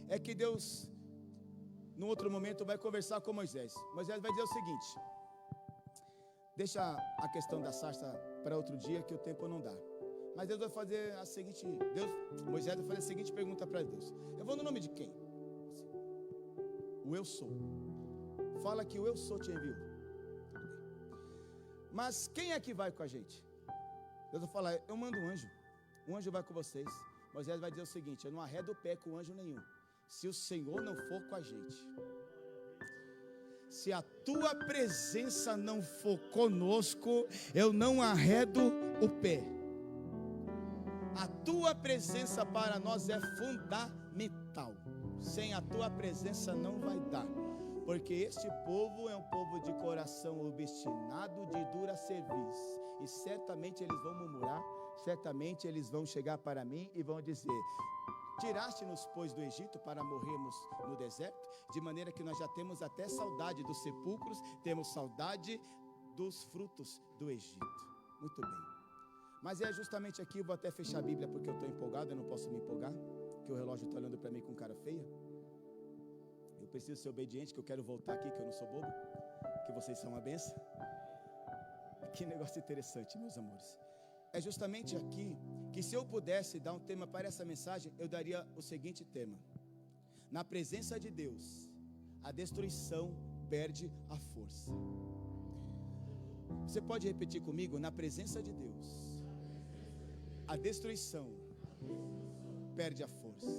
é que Deus, no outro momento, vai conversar com Moisés. Moisés vai dizer o seguinte: deixa a questão da sarça para outro dia, que o tempo não dá. Mas Deus vai fazer a seguinte, Moisés vai fazer a seguinte pergunta para Deus: eu vou no nome de quem? O eu sou. Fala que o eu sou te enviou. Mas quem é que vai com a gente? Deus vai falar: eu mando um anjo. Um anjo vai com vocês. Moisés vai dizer o seguinte: eu não arredo o pé com anjo nenhum, se o Senhor não for com a gente. Se a tua presença não for conosco, eu não arredo o pé. A tua presença para nós é fundamental. Sem a tua presença não vai dar. Porque este povo é um povo de coração obstinado, de dura cerviz. E certamente eles vão murmurar, certamente eles vão chegar para mim e vão dizer: tiraste-nos, pois, do Egito para morrermos no deserto, de maneira que nós já temos até saudade dos sepulcros, temos saudade dos frutos do Egito. Muito bem. Mas é justamente aqui, eu vou até fechar a Bíblia porque eu estou empolgado, eu não posso me empolgar, que o relógio está olhando para mim com cara feia. Eu preciso ser obediente, que eu quero voltar aqui, que eu não sou bobo, que vocês são uma bênção. Que negócio interessante, meus amores. É justamente aqui que, se eu pudesse dar um tema para essa mensagem, eu daria o seguinte tema: na presença de Deus, a destruição perde a força. Você pode repetir comigo? Na presença de Deus, a destruição perde a força.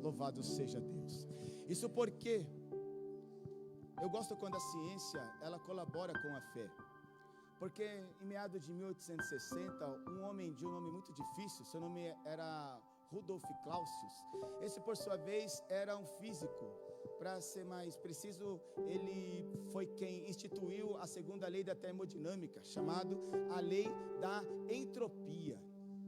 Louvado seja Deus. Isso porque eu gosto quando a ciência ela colabora com a fé. Porque em meados de 1860, um homem de um nome muito difícil, seu nome era Rudolf Clausius. Esse, por sua vez, era um físico. Para ser mais preciso, ele foi quem instituiu a segunda lei da termodinâmica, chamado a lei da entropia.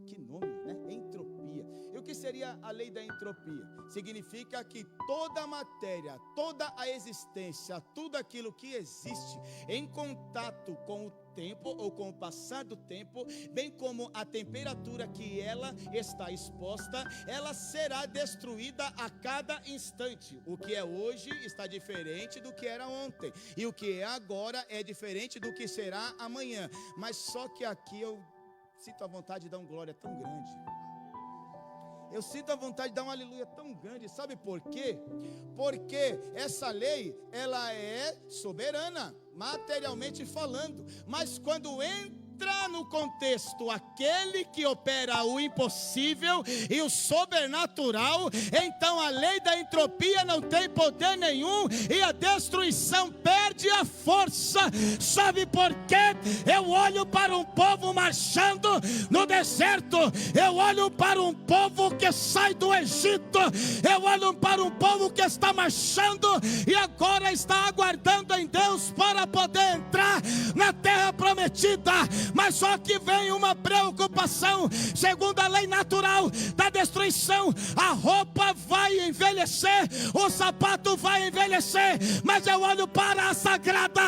Que nome, né? Entropia. E o que seria a lei da entropia? Significa que toda a matéria, toda a existência, tudo aquilo que existe em contato com o tempo ou com o passar do tempo, bem como a temperatura que ela está exposta, ela será destruída a cada instante. O que é hoje está diferente do que era ontem, e o que é agora é diferente do que será amanhã. Mas só que aqui eu sinto a vontade de dar uma glória tão grande. Eu sinto a vontade de dar um aleluia tão grande. Sabe por quê? Porque essa lei, ela é soberana, materialmente falando. Mas quando entra no contexto aquele que opera o impossível e o sobrenatural, então a lei da entropia não tem poder nenhum e a destruição perde a força. Sabe por quê? Eu olho para um povo marchando no deserto, eu olho para um povo que sai do Egito, eu olho para um povo que está marchando e agora está aguardando em Deus para poder entrar na terra prometida. Mas só que vem uma preocupação. Segundo a lei natural da destruição, a roupa vai envelhecer, o sapato vai envelhecer, mas eu olho para a sagrada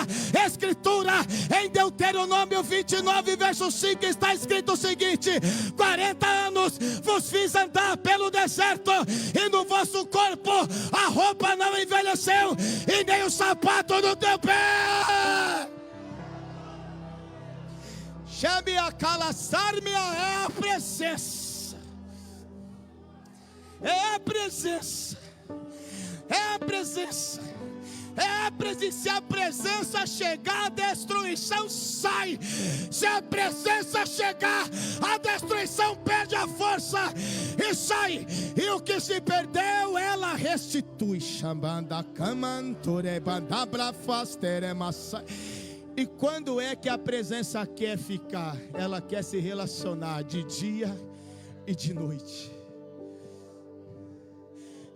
escritura. Em Deuteronômio 29 verso 5 está escrito o seguinte: 40 anos vos fiz andar pelo deserto, e no vosso corpo a roupa não envelheceu, e nem o sapato no teu pé. Chame a calaçar-me, é a presença. É a presença. É a presença. É a presença. Se a presença chegar, a destruição sai. Se a presença chegar, a destruição perde a força e sai. E o que se perdeu, ela restitui. E quando é que a presença quer ficar? Ela quer se relacionar de dia e de noite.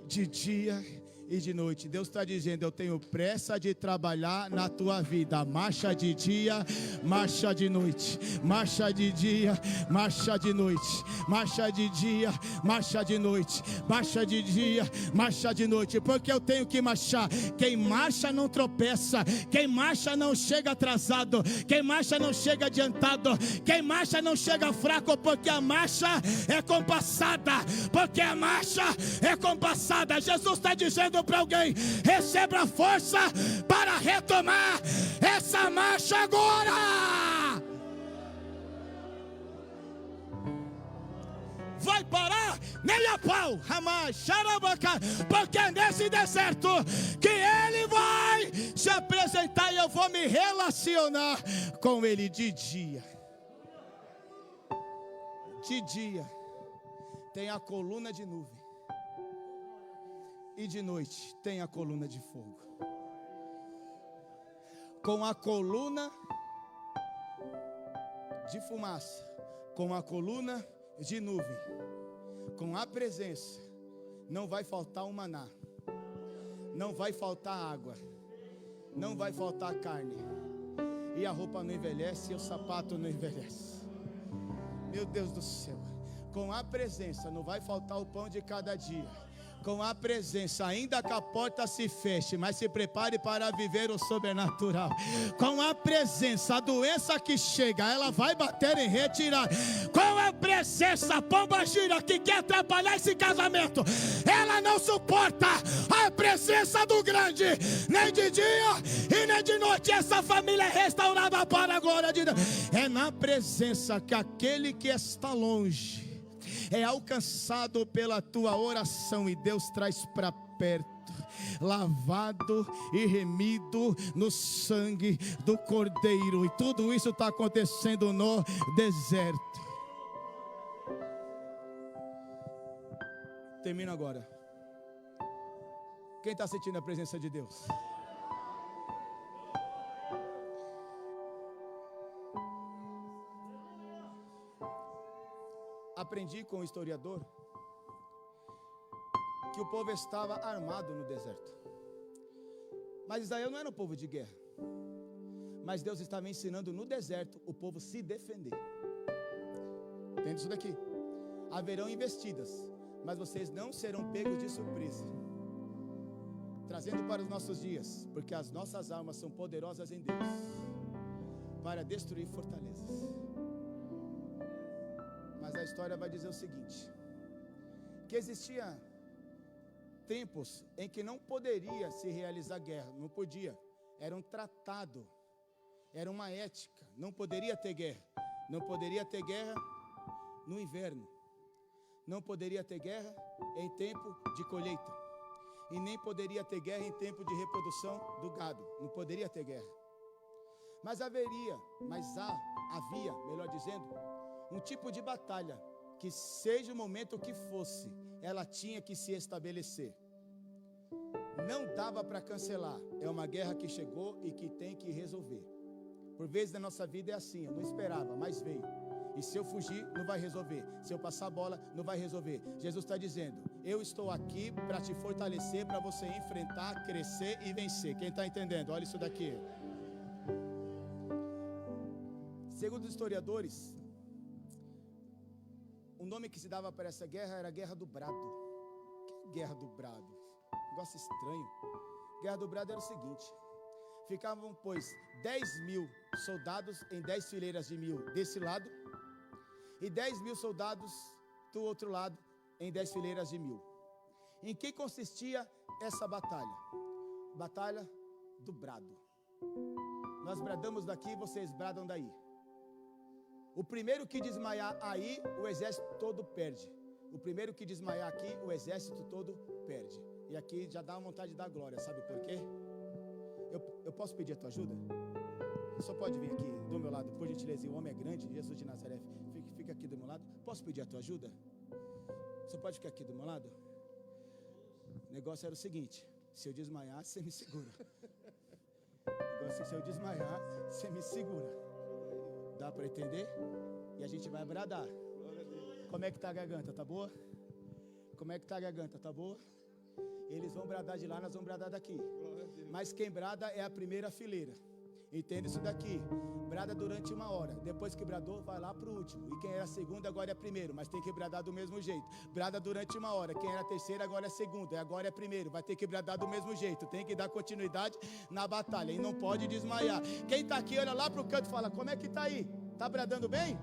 De dia e de noite. Deus está dizendo: eu tenho pressa de trabalhar na tua vida. Marcha de dia, marcha de noite. Marcha de dia, marcha de noite. Marcha de dia, marcha de noite. Marcha de dia, marcha de noite. Porque eu tenho que marchar. Quem marcha não tropeça. Quem marcha não chega atrasado. Quem marcha não chega adiantado. Quem marcha não chega fraco. Porque a marcha é compassada. Porque a marcha é compassada. Jesus está dizendo para alguém: receba a força para retomar essa marcha agora. Vai parar nem a pau, porque é nesse deserto que ele vai se apresentar e eu vou me relacionar com ele de dia. De dia tem a coluna de nuvem, e de noite tem a coluna de fogo. Com a coluna de fumaça, com a coluna de nuvem, com a presença, não vai faltar o maná, não vai faltar água, não vai faltar carne, e a roupa não envelhece e o sapato não envelhece. Meu Deus do céu, com a presença não vai faltar o pão de cada dia. Com a presença, ainda que a porta se feche, mas se prepare para viver o sobrenatural. Com a presença, a doença que chega, ela vai bater em retirada. Com a presença, a pomba gira que quer atrapalhar esse casamento, ela não suporta a presença do grande, nem de dia e nem de noite. Essa família é restaurada para a glória de Deus. É na presença que aquele que está longe é alcançado pela tua oração e Deus traz para perto. lavado e remido no sangue do Cordeiro. E tudo isso está acontecendo no deserto. Termino agora. Quem está sentindo a presença de Deus? Aprendi com o historiador que o povo estava armado no deserto. Mas Israel não era um povo de guerra. Mas Deus estava ensinando no deserto o povo se defender. Entende isso daqui? Haverão investidas, mas vocês não serão pegos de surpresa. Trazendo para os nossos dias, porque as nossas armas são poderosas em Deus para destruir fortalezas. Mas a história vai dizer o seguinte: que existia tempos em que não poderia se realizar guerra, não podia, era um tratado, era uma ética, não poderia ter guerra. Não poderia ter guerra no inverno, não poderia ter guerra em tempo de colheita, e nem poderia ter guerra em tempo de reprodução do gado, não poderia ter guerra. Mas havia, melhor dizendo, um tipo de batalha que, seja o momento que fosse, ela tinha que se estabelecer. Não dava para cancelar. É uma guerra que chegou e que tem que resolver. Por vezes na nossa vida é assim: eu não esperava, mas veio. E se eu fugir, não vai resolver. Se eu passar a bola, não vai resolver. Jesus está dizendo: eu estou aqui para te fortalecer, para você enfrentar, crescer e vencer. Quem está entendendo? Olha isso daqui. Segundo os historiadores, o nome que se dava para essa guerra era Guerra do Brado. Que Guerra do Brado? Negócio estranho. Guerra do Brado era o seguinte: ficavam, pois, 10.000 soldados em 10 fileiras de 1.000 desse lado, e 10.000 soldados do outro lado em 10 fileiras de 1.000. Em que consistia essa batalha? Batalha do brado. Nós bradamos daqui, vocês bradam daí. O primeiro que desmaiar aí, o exército todo perde. O primeiro que desmaiar aqui, o exército todo perde. E aqui já dá uma vontade de dar glória, sabe por quê? Eu posso pedir a tua ajuda? Só pode vir aqui do meu lado, por gentileza. O homem é grande, Jesus de Nazaré. Fica aqui do meu lado. Posso pedir a tua ajuda? Você pode ficar aqui do meu lado? O negócio era o seguinte: se eu desmaiar, você me segura. O negócio é que se eu desmaiar, você me segura. Dá para entender? E a gente vai bradar. Como é que tá a garganta? Tá boa? Como é que tá a garganta? Tá boa? Eles vão bradar de lá, nós vamos bradar daqui. Mas quem brada é a primeira fileira. Entende isso daqui? Brada durante 1 hora. Depois que bradou, vai lá para o último. E quem era segundo, agora é primeiro. Mas tem que bradar do mesmo jeito. Brada durante 1 hora. Quem era terceiro, agora é segundo. E agora é primeiro. Vai ter que bradar do mesmo jeito. Tem que dar continuidade na batalha. E não pode desmaiar. Quem está aqui, olha lá para o canto e fala: como é que está aí? Está bradando bem?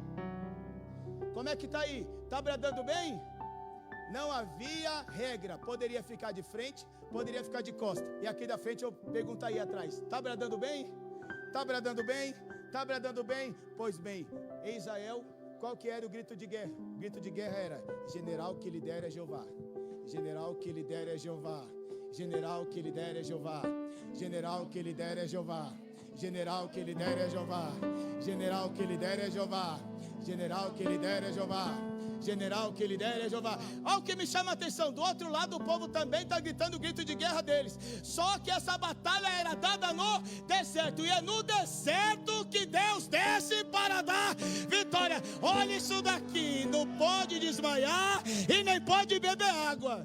Como é que está aí? Está bradando bem? Não havia regra. Poderia ficar de frente, poderia ficar de costa. E aqui da frente eu pergunto aí atrás: está bradando bem? Está bradando bem? Está bradando bem? Pois bem, em Israel, qual que era o grito de guerra? O grito de guerra era: general que lidera é Jeová. General que lidera é Jeová. General que lidera é Jeová. General que lidera é Jeová. General que lidera é Jeová. General que lidera é Jeová. General que lidera é Jeová. General que lidera é Jeová. Olha o que me chama a atenção: do outro lado o povo também está gritando o grito de guerra deles. Só que essa batalha era dada no deserto. E é no deserto que Deus desce para dar vitória. Olha isso daqui: não pode desmaiar e nem pode beber água.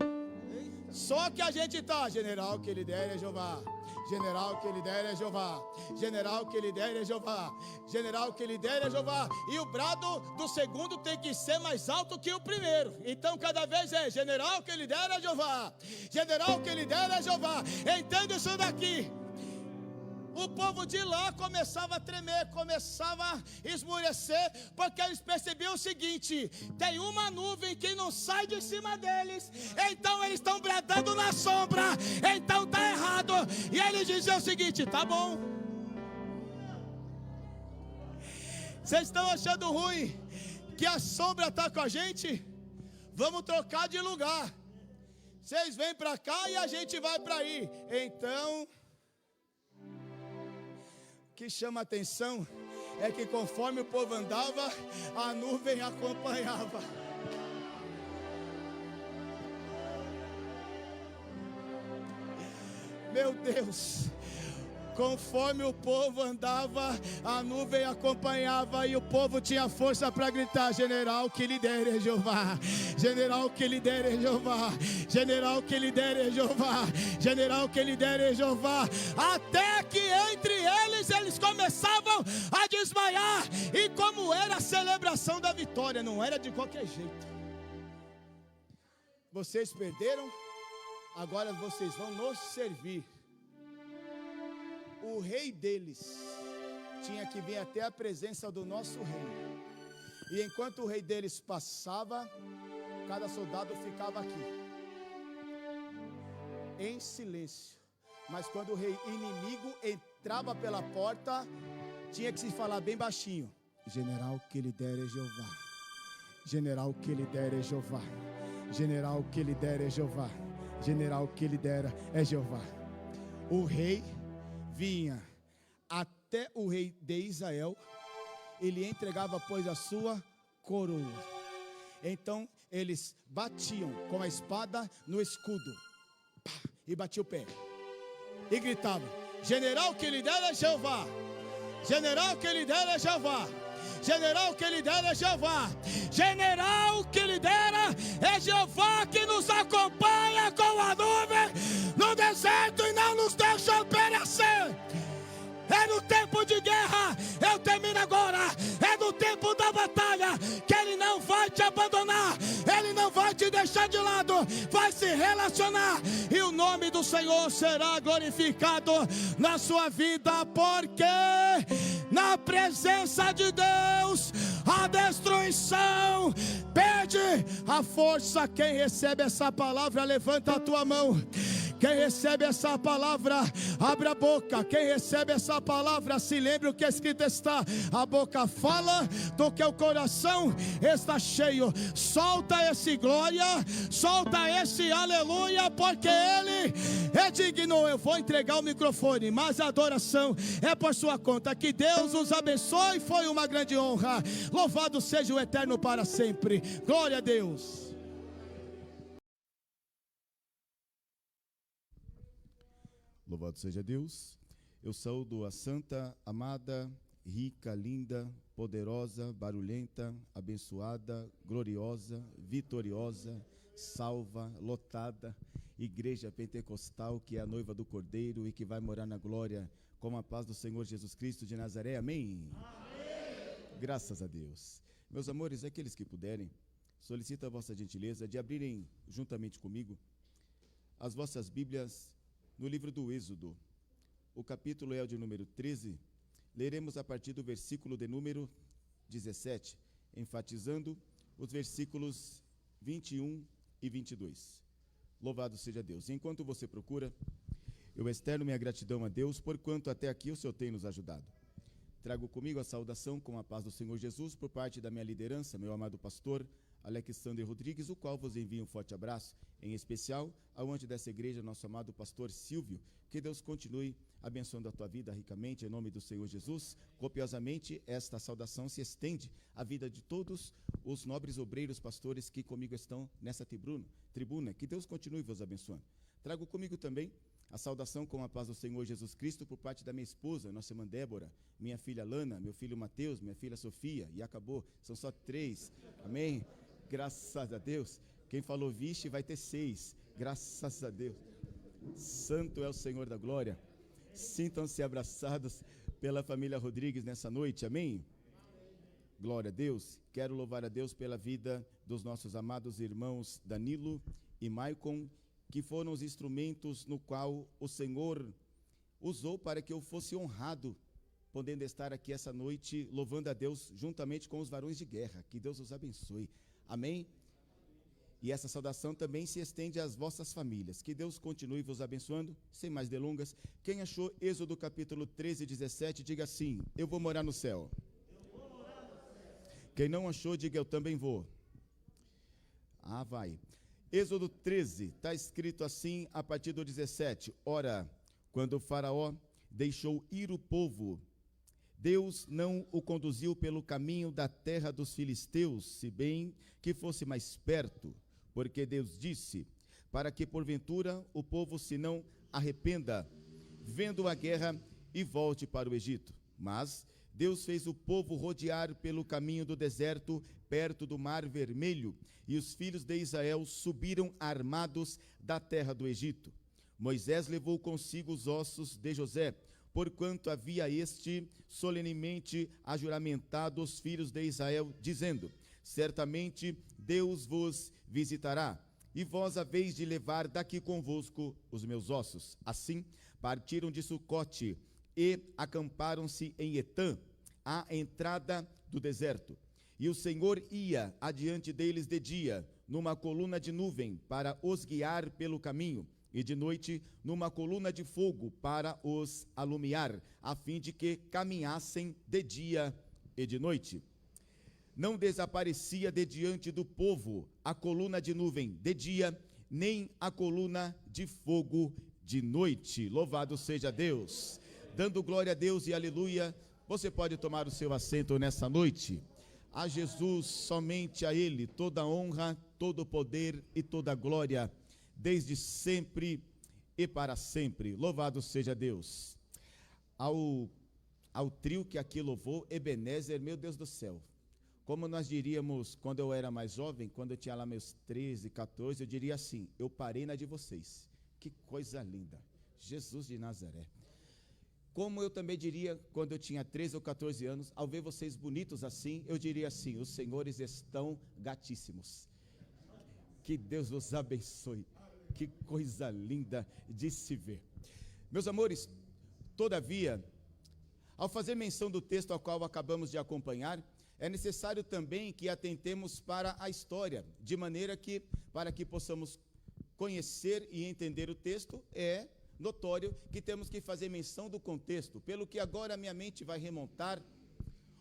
Só que a gente está: general que lidera é Jeová. General que lidera é Jeová. General que lidera é Jeová. General que lidera é Jeová. E o brado do segundo tem que ser mais alto que o primeiro. Então cada vez é: general que lidera é Jeová. General que lidera é Jeová. Entenda isso daqui. O povo de lá começava a tremer, começava a esmurecer, porque eles percebiam o seguinte: tem uma nuvem que não sai de cima deles, então eles estão bradando na sombra, então está errado. E eles diziam o seguinte: tá bom, vocês estão achando ruim que a sombra está com a gente? Vamos trocar de lugar. Vocês vêm para cá e a gente vai para aí. Então, o que chama atenção é que conforme o povo andava, a nuvem acompanhava. Meu Deus, conforme o povo andava, a nuvem acompanhava e o povo tinha força para gritar: general que lidera é Jeová, general que lidera é Jeová, general que lidera é Jeová, general que lidera é Jeová. Até que entre eles começavam a desmaiar. E como era a celebração da vitória, não era de qualquer jeito. Vocês perderam, agora vocês vão nos servir. O rei deles tinha que vir até a presença do nosso rei. E enquanto o rei deles passava, cada soldado ficava aqui, em silêncio. Mas quando o rei inimigo entrava pela porta, tinha que se falar bem baixinho: general que lidera é Jeová, general que lidera é Jeová, general que lidera é Jeová, general que lidera é Jeová. O rei vinha até o rei de Israel, ele entregava, pois, a sua coroa. Então eles batiam com a espada no escudo, pá, e batiam o pé e gritavam: general que lidera é Jeová, general que lidera é Jeová, general que lidera é Jeová, general que lidera é Jeová, que nos acompanha com a nuvem no deserto e não nos deixa perecer. É no tempo de guerra, eu termino agora, é no tempo da batalha, que Ele não vai te abandonar, Ele não vai te deixar de lado, vai se relacionar, e o nome do Senhor será glorificado na sua vida, porque na presença de Deus a destruição perde a força. Quem recebe essa palavra, levanta a tua mão. Quem recebe essa palavra, abre a boca. Quem recebe essa palavra, se lembre o que escrito está: a boca fala do que o coração está cheio. Solta esse glória, solta esse aleluia, porque Ele é digno. Eu vou entregar o microfone, mas a adoração é por sua conta. Que Deus os abençoe, foi uma grande honra. Louvado seja o Eterno para sempre. Glória a Deus. Louvado seja Deus. Eu saúdo a santa, amada, rica, linda, poderosa, barulhenta, abençoada, gloriosa, vitoriosa, salva, lotada, igreja pentecostal, que é a noiva do Cordeiro e que vai morar na glória com a paz do Senhor Jesus Cristo de Nazaré. Amém? Amém. Graças a Deus. Meus amores, aqueles que puderem, solicito a vossa gentileza de abrirem juntamente comigo as vossas Bíblias no livro do Êxodo. O capítulo é o de número 13, leremos a partir do versículo de número 17, enfatizando os versículos 21 e 22. Louvado seja Deus. Enquanto você procura, eu externo minha gratidão a Deus, porquanto até aqui o Senhor tem nos ajudado. Trago comigo a saudação com a paz do Senhor Jesus, por parte da minha liderança, meu amado pastor Alexandre Rodrigues, o qual vos envia um forte abraço, em especial ao anjo dessa igreja, nosso amado pastor Silvio. Que Deus continue abençoando a tua vida ricamente, em nome do Senhor Jesus. Copiosamente, esta saudação se estende à vida de todos os nobres obreiros pastores que comigo estão nessa tribuna. Que Deus continue vos abençoando. Trago comigo também a saudação com a paz do Senhor Jesus Cristo por parte da minha esposa, nossa irmã Débora, minha filha Lana, meu filho Mateus, minha filha Sofia, e acabou, são só 3, amém? Graças a Deus. Quem falou vixe vai ter 6, graças a Deus. Santo é o Senhor da glória. Sintam-se abraçados pela família Rodrigues nessa noite, amém? Glória a Deus. Quero louvar a Deus pela vida dos nossos amados irmãos Danilo e Maicon, que foram os instrumentos no qual o Senhor usou para que eu fosse honrado, podendo estar aqui essa noite louvando a Deus juntamente com os varões de guerra. Que Deus os abençoe, amém? E essa saudação também se estende às vossas famílias. Que Deus continue vos abençoando. Sem mais delongas, quem achou Êxodo capítulo 13, 17, diga assim: eu vou morar no céu. Quem não achou, diga: eu também vou. Ah, vai. Êxodo 13, está escrito assim a partir do 17. Ora, quando o faraó deixou ir o povo, Deus não o conduziu pelo caminho da terra dos filisteus, se bem que fosse mais perto, porque Deus disse, para que porventura o povo se não arrependa, vendo a guerra e volte para o Egito. Mas Deus fez o povo rodear pelo caminho do deserto, perto do Mar Vermelho, e os filhos de Israel subiram armados da terra do Egito. Moisés levou consigo os ossos de José, porquanto havia este solenemente ajuramentado os filhos de Israel, dizendo, certamente Deus vos visitará, e vós haveis de levar daqui convosco os meus ossos. Assim, partiram de Sucote e acamparam-se em Etã, à entrada do deserto. E o Senhor ia adiante deles de dia, numa coluna de nuvem, para os guiar pelo caminho, e de noite, numa coluna de fogo, para os alumiar, a fim de que caminhassem de dia e de noite. Não desaparecia de diante do povo a coluna de nuvem de dia, nem a coluna de fogo de noite. Louvado seja Deus. Dando glória a Deus e aleluia, você pode tomar o seu assento nessa noite. A Jesus, somente a Ele, toda honra, todo poder e toda glória, desde sempre e para sempre. Louvado seja Deus. Ao trio que aqui louvou, Ebenezer, meu Deus do céu. Como nós diríamos quando eu era mais jovem, quando eu tinha lá meus 13, 14, eu diria assim, eu parei na de vocês. Que coisa linda. Jesus de Nazaré. Como eu também diria, quando eu tinha 13 ou 14 anos, ao ver vocês bonitos assim, eu diria assim, os senhores estão gatíssimos. Que Deus os abençoe. Que coisa linda de se ver. Meus amores, todavia, ao fazer menção do texto ao qual acabamos de acompanhar, é necessário também que atentemos para a história, de maneira que, para que possamos conhecer e entender o texto, é notório que temos que fazer menção do contexto, pelo que agora minha mente vai remontar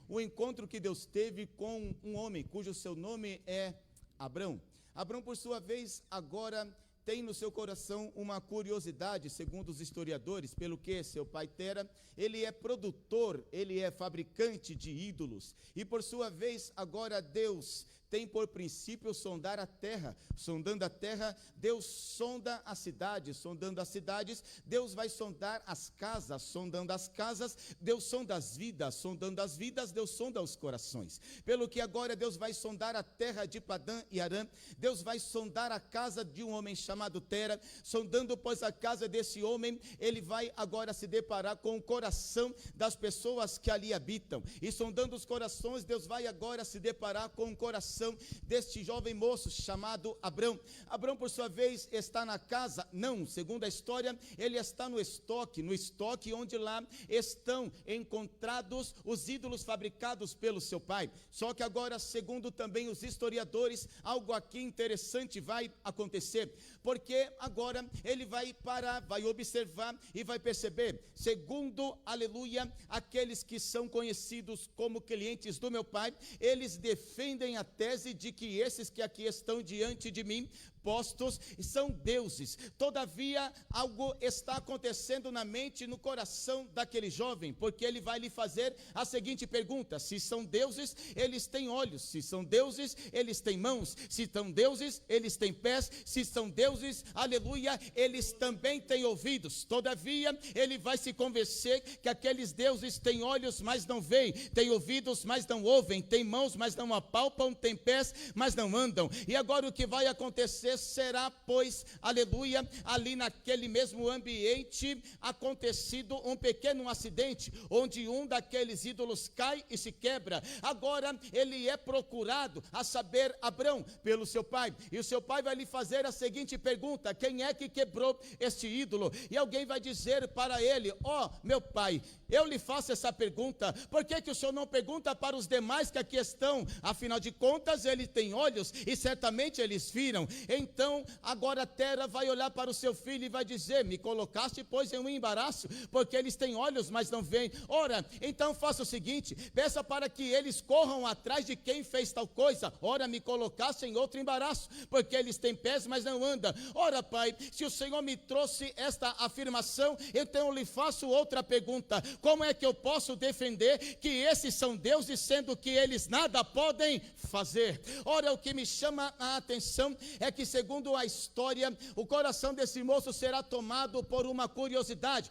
o encontro que Deus teve com um homem, cujo seu nome é Abrão. Abrão, por sua vez, agora tem no seu coração uma curiosidade, segundo os historiadores, pelo que seu pai Tera, ele é produtor, ele é fabricante de ídolos, e por sua vez, agora Deus tem por princípio sondar a terra. Sondando a terra, Deus sonda as cidades. Sondando as cidades, Deus vai sondar as casas. Sondando as casas, Deus sonda as vidas. Sondando as vidas, Deus sonda os corações. Pelo que agora Deus vai sondar a terra de Padã e Arã. Deus vai sondar a casa de um homem chamado Tera. Sondando, pois, a casa desse homem, ele vai agora se deparar com o coração das pessoas que ali habitam. E sondando os corações, Deus vai agora se deparar com o coração deste jovem moço chamado Abrão. Abrão, por sua vez, está na casa? Não, segundo a história, ele está no estoque onde lá estão encontrados os ídolos fabricados pelo seu pai. Só que agora, segundo também os historiadores, algo aqui interessante vai acontecer, porque agora ele vai parar, vai observar e vai perceber, segundo, aleluia, aqueles que são conhecidos como clientes do meu pai, eles defendem a tese de que esses que aqui estão diante de mim, postos, são deuses. Todavia, algo está acontecendo na mente e no coração daquele jovem, porque ele vai lhe fazer a seguinte pergunta: se são deuses, eles têm olhos; se são deuses, eles têm mãos; se são deuses, eles têm pés; se são deuses, aleluia, eles também têm ouvidos. Todavia, ele vai se convencer que aqueles deuses têm olhos, mas não veem; têm ouvidos, mas não ouvem; têm mãos, mas não apalpam; têm pés, mas não andam. E agora o que vai acontecer será, pois, aleluia, ali naquele mesmo ambiente, acontecido um pequeno acidente, onde um daqueles ídolos cai e se quebra. Agora ele é procurado, a saber, Abrão, pelo seu pai, e o seu pai vai lhe fazer a seguinte pergunta: quem é que quebrou este ídolo? E alguém vai dizer para ele: ó, meu pai, eu lhe faço essa pergunta, por que que o senhor não pergunta para os demais que aqui estão? Afinal de contas, ele tem olhos e certamente eles viram. Então, agora a terra vai olhar para o seu filho e vai dizer: me colocaste, pois, em um embaraço, porque eles têm olhos, mas não veem. Ora, então faça o seguinte: peça para que eles corram atrás de quem fez tal coisa. Ora, me colocaste em outro embaraço, porque eles têm pés, mas não andam. Ora, Pai, se o Senhor me trouxe esta afirmação, então eu lhe faço outra pergunta: como é que eu posso defender que esses são deuses, sendo que eles nada podem fazer? Ora, o que me chama a atenção é que, segundo a história, o coração desse moço será tomado por uma curiosidade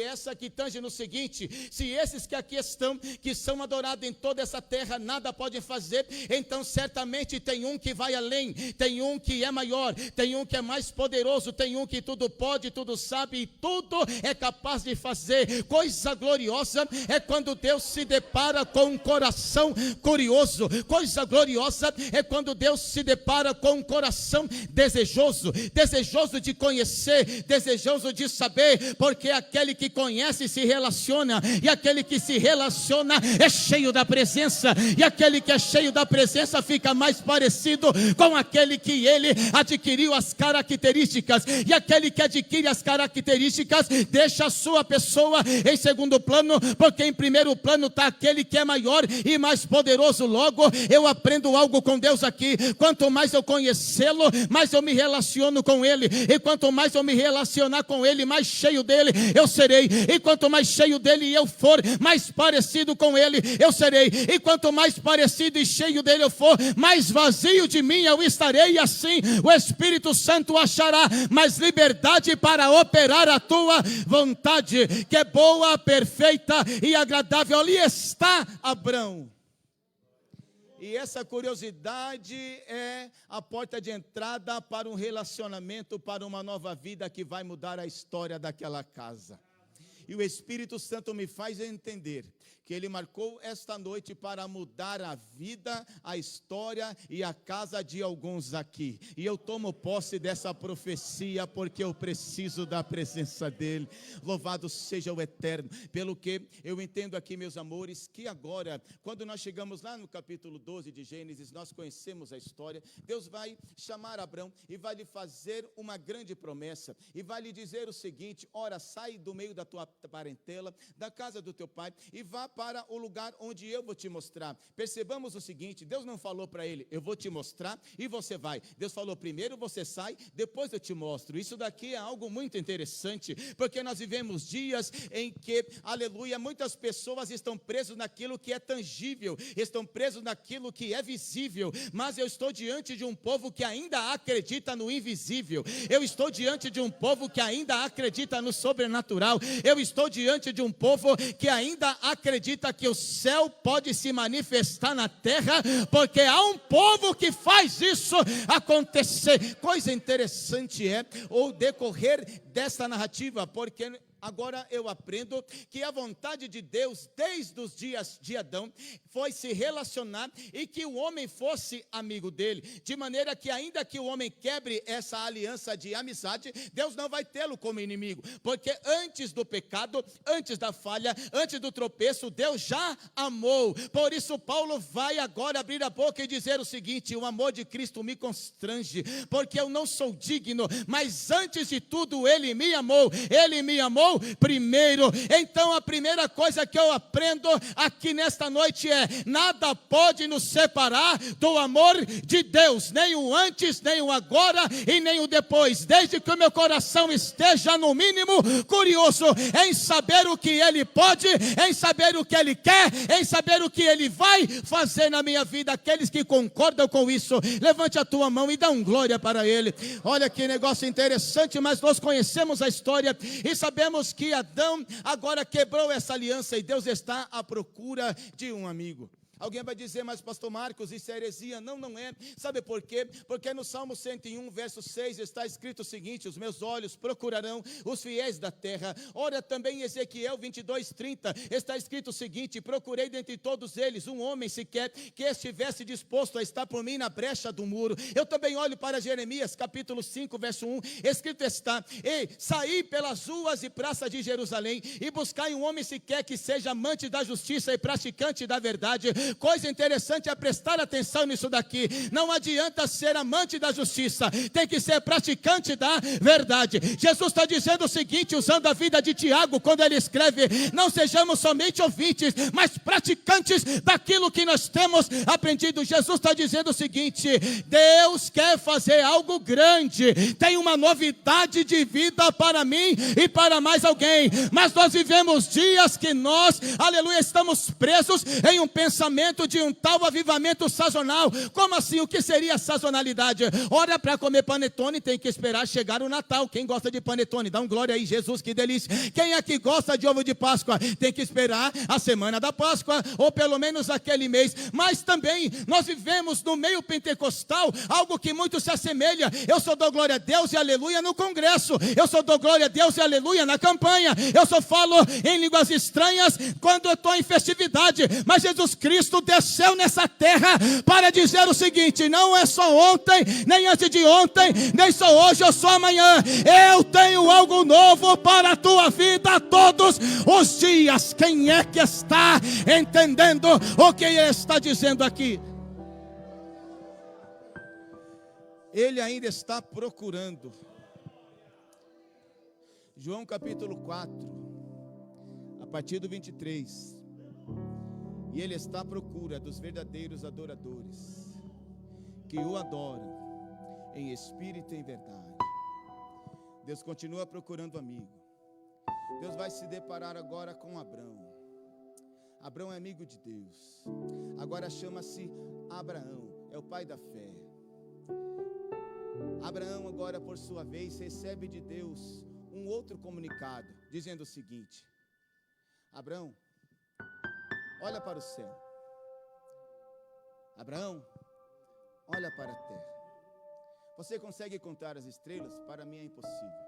essa que tange no seguinte: se esses que aqui estão, que são adorados em toda essa terra, nada podem fazer, então certamente tem um que vai além, tem um que é maior, tem um que é mais poderoso, tem um que tudo pode, tudo sabe e tudo é capaz de fazer. Coisa gloriosa é quando Deus se depara com um coração curioso. Coisa gloriosa é quando Deus se depara com um coração desejoso de conhecer, desejoso de saber, porque aquele que conhece se relaciona, e aquele que se relaciona é cheio da presença, e aquele que é cheio da presença fica mais parecido com aquele que ele adquiriu as características, e aquele que adquire as características deixa a sua pessoa em segundo plano, porque em primeiro plano está aquele que é maior e mais poderoso. Logo, eu aprendo algo com Deus aqui: quanto mais eu conhecê-lo, mais eu me relaciono com ele, e quanto mais eu me relacionar com ele, mais cheio dele eu serei, e quanto mais cheio dele eu for, mais parecido com ele eu serei, e quanto mais parecido e cheio dele eu for, mais vazio de mim eu estarei, e assim o Espírito Santo achará mais liberdade para operar a tua vontade, que é boa, perfeita e agradável. Ali está Abrão. E essa curiosidade é a porta de entrada para um relacionamento, para uma nova vida que vai mudar a história daquela casa. E o Espírito Santo me faz entender que Ele marcou esta noite para mudar a vida, a história e a casa de alguns aqui. E eu tomo posse dessa profecia, porque eu preciso da presença dEle. Louvado seja o Eterno. Pelo que eu entendo aqui, meus amores, que agora, quando nós chegamos lá no capítulo 12 de Gênesis, nós conhecemos a história. Deus vai chamar Abrão e vai lhe fazer uma grande promessa, e vai lhe dizer o seguinte: ora, sai do meio da tua parentela, da casa do teu pai, e vá para o lugar onde eu vou te mostrar. Percebamos o seguinte: Deus não falou para ele: eu vou te mostrar e você vai. Deus falou: primeiro você sai, depois eu te mostro. Isso daqui é algo muito interessante, porque nós vivemos dias em que, aleluia, muitas pessoas estão presas naquilo que é tangível, estão presos naquilo que é visível, mas eu estou diante de um povo que ainda acredita no invisível. Eu estou diante de um povo que ainda acredita no sobrenatural. Eu estou diante de um povo que ainda acredita que o céu pode se manifestar na terra, porque há um povo que faz isso acontecer. Coisa interessante é o decorrer desta narrativa, porque agora eu aprendo que a vontade de Deus, desde os dias de Adão, foi se relacionar e que o homem fosse amigo dele, de maneira que ainda que o homem quebre essa aliança de amizade, Deus não vai tê-lo como inimigo, porque antes do pecado, antes da falha, antes do tropeço, Deus já amou. Por isso Paulo vai agora abrir a boca e dizer o seguinte: o amor de Cristo me constrange, porque eu não sou digno, mas antes de tudo Ele me amou primeiro. Então a primeira coisa que eu aprendo aqui nesta noite é: nada pode nos separar do amor de Deus, nem o antes, nem o agora e nem o depois, desde que o meu coração esteja no mínimo curioso em saber o que Ele pode, em saber o que Ele quer, em saber o que Ele vai fazer na minha vida. Aqueles que concordam com isso, levante a tua mão e dá um glória para Ele. Olha que negócio interessante, mas nós conhecemos a história e sabemos que Adão agora quebrou essa aliança e Deus está à procura de um amigo. Alguém vai dizer: mas pastor Marcos, isso é heresia. Não, não é. Sabe por quê? Porque no Salmo 101, verso 6, está escrito o seguinte: os meus olhos procurarão os fiéis da terra. Ora, também em Ezequiel 22:30, está escrito o seguinte: procurei dentre todos eles um homem sequer que estivesse disposto a estar por mim na brecha do muro. Eu também olho para Jeremias, capítulo 5, verso 1, escrito está: ei, saí pelas ruas e praças de Jerusalém, e buscai um homem sequer que seja amante da justiça e praticante da verdade, Coisa interessante é prestar atenção nisso daqui. Não adianta ser amante da justiça, tem que ser praticante da verdade. Jesus está dizendo o seguinte, usando a vida de Tiago, quando ele escreve: não sejamos somente ouvintes, mas praticantes daquilo que nós temos aprendido. Jesus está dizendo o seguinte: Deus quer fazer algo grande, tem uma novidade de vida para mim e para mais alguém, mas nós vivemos dias que nós, aleluia, estamos presos em um pensamento de um tal avivamento sazonal. Como assim? O que seria sazonalidade? Ora, para comer panetone tem que esperar chegar o Natal. Quem gosta de panetone? Dá um glória aí, Jesus, que delícia. Quem aqui gosta de ovo de Páscoa? Tem que esperar a semana da Páscoa, ou pelo menos aquele mês. Mas também nós vivemos no meio pentecostal algo que muito se assemelha. Eu só dou glória a Deus e aleluia no congresso, eu só dou glória a Deus e aleluia na campanha, eu só falo em línguas estranhas quando eu estou em festividade. Mas Jesus Cristo desceu nessa terra para dizer o seguinte: não é só ontem, nem antes de ontem, nem só hoje ou só amanhã. Eu tenho algo novo para a tua vida todos os dias. Quem é que está entendendo o que ele está dizendo aqui? Ele ainda está procurando. João capítulo 4, a partir do 23. E ele está à procura dos verdadeiros adoradores, que o adoram em espírito e em verdade. Deus continua procurando amigo. Deus vai se deparar agora com Abrão. Abrão é amigo de Deus. Agora chama-se Abraão, é o pai da fé. Abraão agora, por sua vez, recebe de Deus um outro comunicado, dizendo o seguinte: Abraão, olha para o céu. Abraão, olha para a terra. Você consegue contar as estrelas? Para mim é impossível.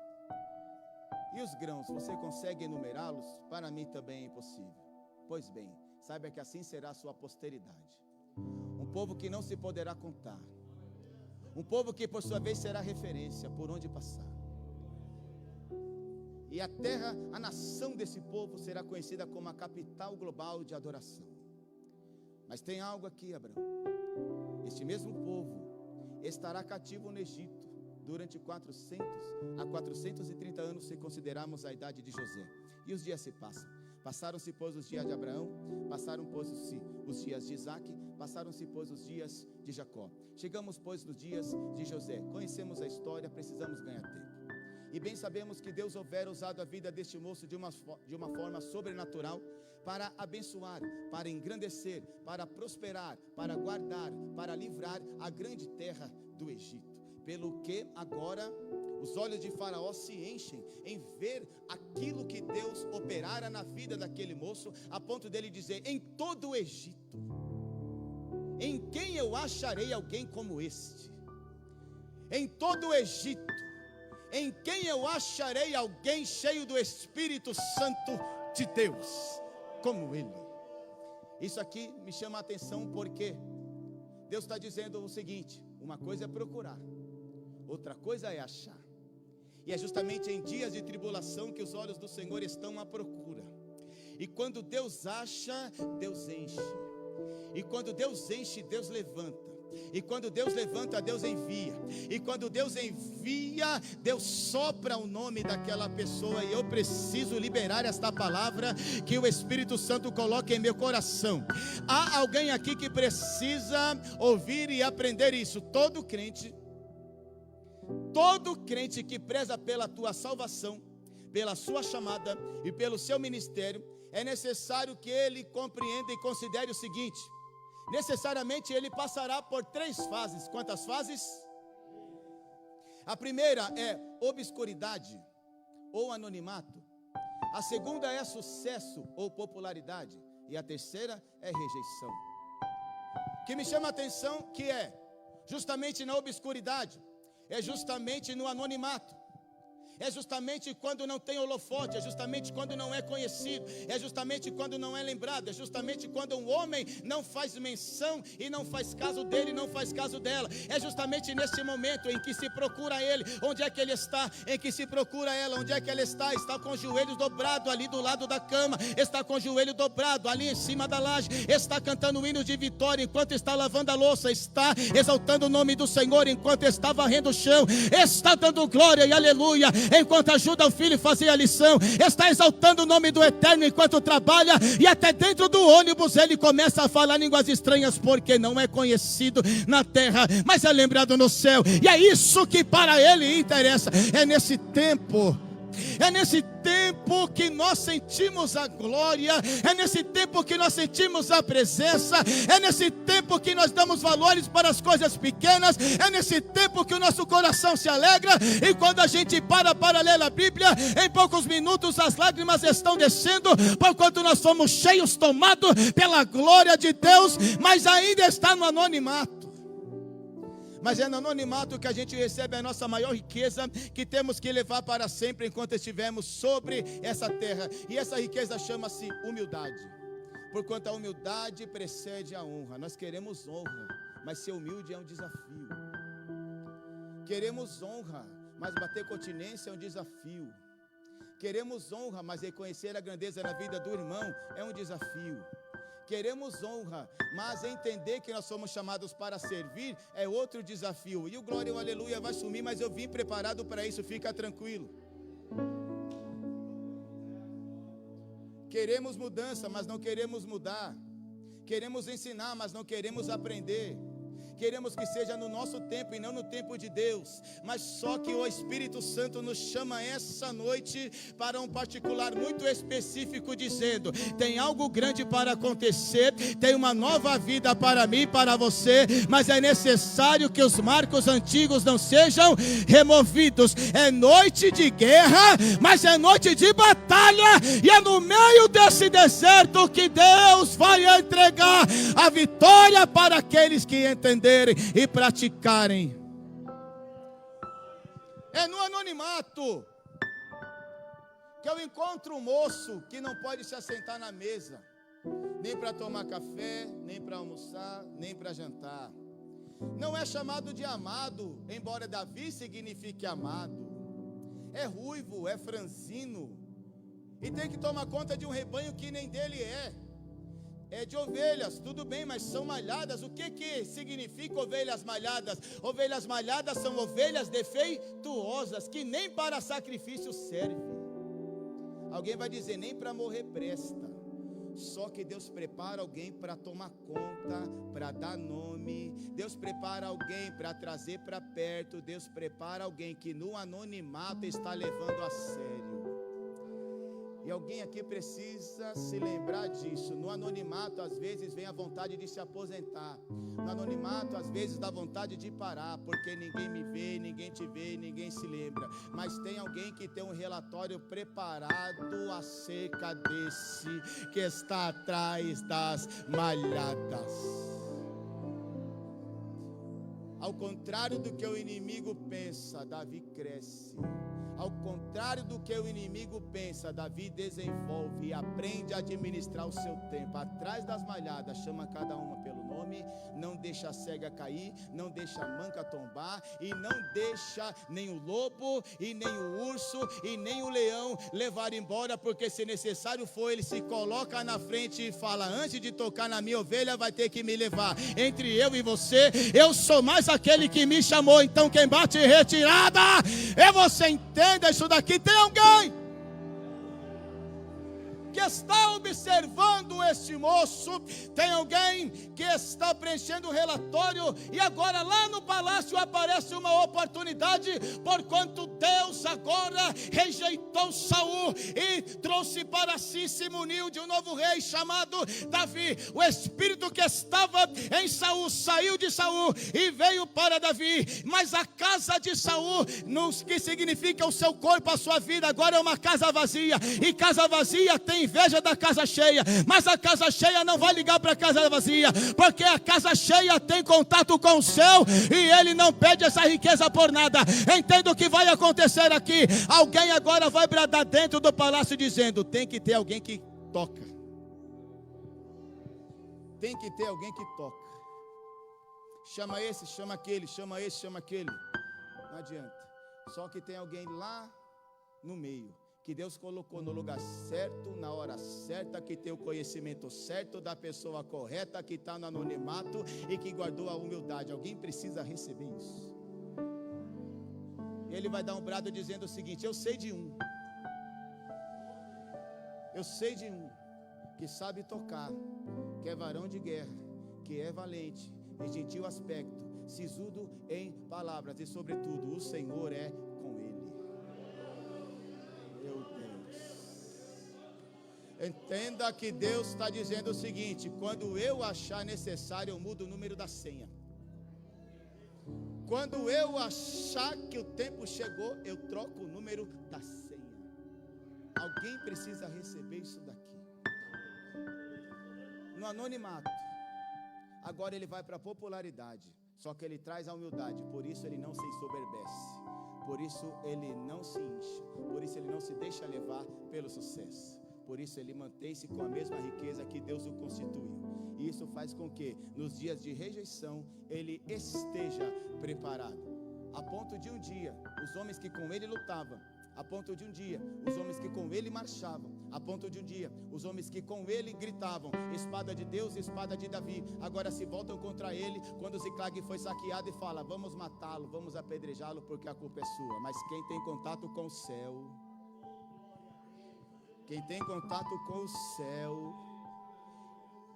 E os grãos, você consegue enumerá-los? Para mim também é impossível. Pois bem, saiba que assim será a sua posteridade. Um povo que não se poderá contar. Um povo que por sua vez será referência por onde passar. E a terra, a nação desse povo será conhecida como a capital global de adoração. Mas tem algo aqui, Abraão. Este mesmo povo estará cativo no Egito durante 400 a 430 anos, se considerarmos a idade de José. E os dias se passam. Passaram-se, pois, os dias de Abraão, passaram, pois, os dias de Isaac, passaram-se, pois, os dias de Jacó. Chegamos, pois, nos dias de José. Conhecemos a história, precisamos ganhar tempo. E bem sabemos que Deus houvera usado a vida deste moço de uma forma sobrenatural para abençoar, para engrandecer, para prosperar, para guardar, para livrar a grande terra do Egito. Pelo que agora os olhos de Faraó se enchem em ver aquilo que Deus operara na vida daquele moço, a ponto dele dizer: em todo o Egito, em quem eu acharei alguém como este? Em todo o Egito, em quem eu acharei alguém cheio do Espírito Santo de Deus, como ele? Isso aqui me chama a atenção, porque Deus está dizendo o seguinte: uma coisa é procurar, outra coisa é achar. E é justamente em dias de tribulação que os olhos do Senhor estão à procura. E quando Deus acha, Deus enche. E quando Deus enche, Deus levanta. E quando Deus levanta, Deus envia. E quando Deus envia, Deus sopra o nome daquela pessoa. E eu preciso liberar esta palavra que o Espírito Santo coloca em meu coração. Há alguém aqui que precisa ouvir e aprender isso. Todo crente que preza pela tua salvação, pela sua chamada e pelo seu ministério, é necessário que ele compreenda e considere o seguinte: necessariamente ele passará por 3 fases. Quantas fases? A primeira é obscuridade ou anonimato. A segunda é sucesso ou popularidade. E a terceira é rejeição. O que me chama a atenção que é justamente na obscuridade, é justamente no anonimato, é justamente quando não tem holofote, é justamente quando não é conhecido, é justamente quando não é lembrado, é justamente quando um homem não faz menção e não faz caso dele, não faz caso dela. É justamente nesse momento em que se procura ele, onde é que ele está, em que se procura ela, onde é que ela está com os joelhos dobrados ali do lado da cama, está com o joelho dobrado ali em cima da laje, está cantando hinos de vitória enquanto está lavando a louça, está exaltando o nome do Senhor enquanto está varrendo o chão, está dando glória e aleluia enquanto ajuda o filho a fazer a lição, está exaltando o nome do Eterno enquanto trabalha, e até dentro do ônibus ele começa a falar línguas estranhas, porque não é conhecido na terra, mas é lembrado no céu, e é isso que para ele interessa. É nesse tempo que nós sentimos a glória, é nesse tempo que nós sentimos a presença, é nesse tempo que nós damos valores para as coisas pequenas, é nesse tempo que o nosso coração se alegra, e quando a gente para ler a Bíblia, em poucos minutos as lágrimas estão descendo, porquanto nós somos cheios, tomados pela glória de Deus, mas ainda está no anonimato. Mas é no anonimato que a gente recebe a nossa maior riqueza, que temos que levar para sempre enquanto estivermos sobre essa terra. E essa riqueza chama-se humildade. Porquanto a humildade precede a honra. Nós queremos honra, mas ser humilde é um desafio. Queremos honra, mas bater continência é um desafio. Queremos honra, mas reconhecer a grandeza na vida do irmão é um desafio. Queremos honra, mas entender que nós somos chamados para servir é outro desafio. E o glória e o aleluia vai sumir, mas eu vim preparado para isso, fica tranquilo. Queremos mudança, mas não queremos mudar. Queremos ensinar, mas não queremos aprender. Queremos que seja no nosso tempo e não no tempo de Deus. Mas só que o Espírito Santo nos chama essa noite para um particular muito específico, dizendo: tem algo grande para acontecer, tem uma nova vida para mim e para você, mas é necessário que os marcos antigos não sejam removidos. É noite de guerra, mas é noite de batalha, e é no meio desse deserto que Deus vai entregar a vitória para aqueles que entenderem e praticarem. É no anonimato que eu encontro um moço que não pode se assentar na mesa, nem para tomar café, nem para almoçar, nem para jantar. Não é chamado de amado, embora Davi signifique amado. É ruivo, é franzino, e tem que tomar conta de um rebanho que nem dele é. É de ovelhas, tudo bem, mas são malhadas. O que significa ovelhas malhadas? Ovelhas malhadas são ovelhas defeituosas, que nem para sacrifício servem. Alguém vai dizer, nem para morrer presta. Só que Deus prepara alguém para tomar conta, para dar nome. Deus prepara alguém para trazer para perto. Deus prepara alguém que no anonimato está levando a sério. E alguém aqui precisa se lembrar disso. No anonimato às vezes vem a vontade de se aposentar. No anonimato às vezes dá vontade de parar, porque ninguém me vê, ninguém te vê, ninguém se lembra. Mas tem alguém que tem um relatório preparado acerca desse que está atrás das malhadas. Ao contrário do que o inimigo pensa, Davi cresce. Ao contrário do que o inimigo pensa, Davi desenvolve e aprende a administrar o seu tempo. Atrás das malhadas, chama cada uma pelo nome, não deixa a cega cair, não deixa a manca tombar, e não deixa nem o lobo, e nem o urso, e nem o leão levar embora, porque se necessário for, ele se coloca na frente e fala: antes de tocar na minha ovelha, vai ter que me levar. Entre eu e você, eu sou mais aquele que me chamou. Então quem bate em retirada é você. Entenda isso daqui. Tem alguém que está observando este moço, tem alguém que está preenchendo o relatório, e agora lá no palácio aparece uma oportunidade, porquanto Deus agora rejeitou Saul e trouxe para si, se muniu de um novo rei chamado Davi. O espírito que estava em Saul saiu de Saul e veio para Davi, mas a casa de Saul, que significa o seu corpo, a sua vida, agora é uma casa vazia, e casa vazia tem igreja da casa cheia, mas a casa cheia não vai ligar para a casa vazia, porque a casa cheia tem contato com o céu e ele não pede essa riqueza por nada. Entenda o que vai acontecer aqui. Alguém agora vai bradar dentro do palácio dizendo: tem que ter alguém que toca. Tem que ter alguém que toca. Chama esse, chama aquele, chama esse, chama aquele. Não adianta. Só que tem alguém lá no meio, que Deus colocou no lugar certo, na hora certa, que tem o conhecimento certo da pessoa correta, que está no anonimato e que guardou a humildade. Alguém precisa receber isso. Ele vai dar um brado dizendo o seguinte: eu sei de um que sabe tocar, que é varão de guerra, que é valente, em gentil aspecto, sisudo em palavras, e sobretudo o Senhor é com ele. Meu Deus. Entenda que Deus está dizendo o seguinte: quando eu achar necessário, eu mudo o número da senha. Quando eu achar que o tempo chegou, eu troco o número da senha. Alguém precisa receber isso daqui. No anonimato. Agora ele vai para a popularidade. Só que ele traz a humildade. Por isso ele não se ensoberbece. Por isso ele não se incha. Por isso ele não se deixa levar pelo sucesso. Por isso ele mantém-se com a mesma riqueza que Deus o constituiu. E isso faz com que nos dias de rejeição ele esteja preparado. A ponto de um dia, os homens que com ele lutavam, a ponto de um dia, os homens que com ele marchavam, a ponto de um dia, os homens que com ele gritavam: espada de Deus, espada de Davi, agora se voltam contra ele, quando Ziclag foi saqueado e fala: vamos matá-lo, vamos apedrejá-lo, porque a culpa é sua. Mas quem tem contato com o céu, quem tem contato com o céu,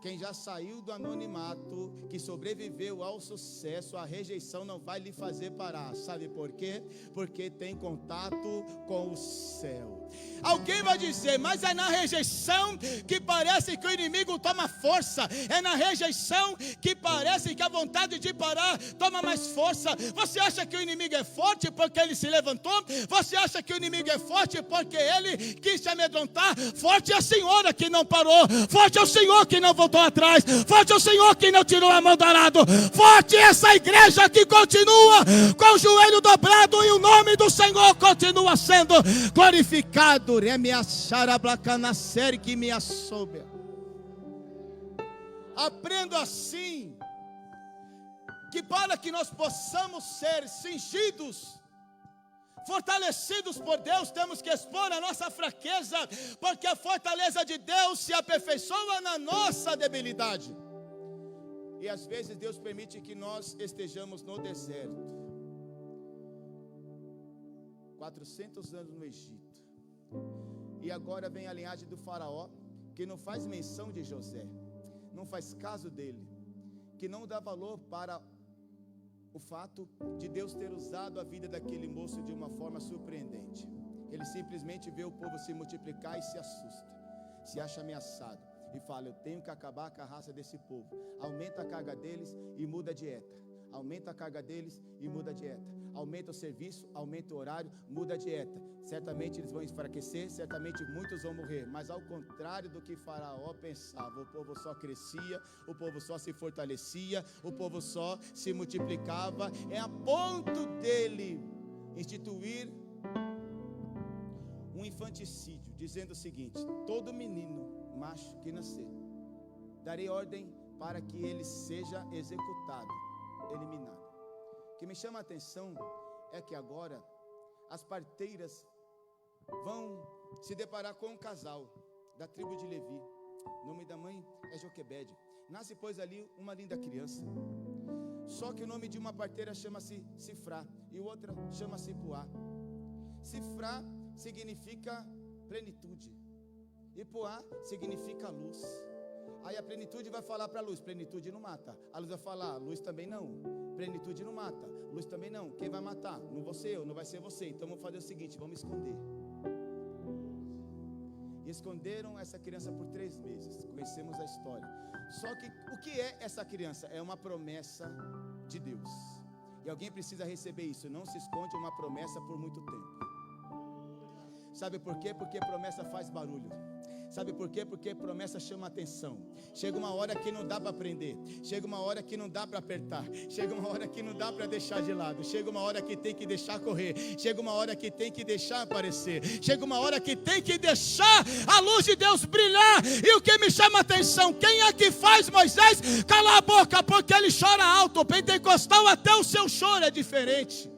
quem já saiu do anonimato, que sobreviveu ao sucesso, a rejeição não vai lhe fazer parar. Sabe por quê? Porque tem contato com o céu. Alguém vai dizer: mas é na rejeição que parece que o inimigo toma força. É na rejeição que parece que a vontade de parar toma mais força. Você acha que o inimigo é forte porque ele se levantou? Você acha que o inimigo é forte porque ele quis se amedrontar? Forte é a senhora que não parou. Forte é o Senhor que não voltou atrás. Forte é o Senhor que não tirou a mão do arado. Forte é essa igreja que continua com o joelho dobrado e o nome do Senhor continua sendo glorificado. Aprendo assim que para que nós possamos ser cingidos, fortalecidos por Deus, temos que expor a nossa fraqueza, porque a fortaleza de Deus se aperfeiçoa na nossa debilidade. E às vezes Deus permite que nós estejamos no deserto, 400 anos no Egito, e agora vem a linhagem do faraó, que não faz menção de José, não faz caso dele, que não dá valor para o fato de Deus ter usado a vida daquele moço de uma forma surpreendente. Ele simplesmente vê o povo se multiplicar e se assusta, se acha ameaçado e fala: eu tenho que acabar com a raça desse povo. Aumenta a carga deles e muda a dieta. Aumenta a carga deles e muda a dieta. Aumenta o serviço, aumenta o horário, muda a dieta. Certamente eles vão enfraquecer, certamente muitos vão morrer. Mas ao contrário do que Faraó pensava, o povo só crescia, o povo só se fortalecia, o povo só se multiplicava. É a ponto dele instituir um infanticídio, dizendo o seguinte: todo menino macho que nascer, darei ordem para que ele seja executado, eliminado. O que me chama a atenção é que agora as parteiras vão se deparar com um casal da tribo de Levi. O nome da mãe é Joquebede. Nasce, pois, ali uma linda criança. Só que o nome de uma parteira chama-se Sifrá e outra chama-se Puá. Sifrá significa plenitude e Puá significa luz. Aí a plenitude vai falar para a luz: plenitude não mata. A luz vai falar: luz também não. Plenitude não mata, luz também não. Quem vai matar? Não vou ser eu, não vai ser você. Então vamos fazer o seguinte: vamos esconder. E esconderam essa criança por 3 meses. Conhecemos a história. Só que o que é essa criança? É uma promessa de Deus. E alguém precisa receber isso. Não se esconde uma promessa por muito tempo. Sabe por quê? Porque promessa faz barulho. Sabe por quê? Porque promessa chama atenção. Chega uma hora que não dá para prender. Chega uma hora que não dá para apertar. Chega uma hora que não dá para deixar de lado. Chega uma hora que tem que deixar correr. Chega uma hora que tem que deixar aparecer. Chega uma hora que tem que deixar a luz de Deus brilhar. E o que me chama atenção, quem é que faz Moisés calar a boca? Porque ele chora alto. O pentecostal, até o seu choro é diferente.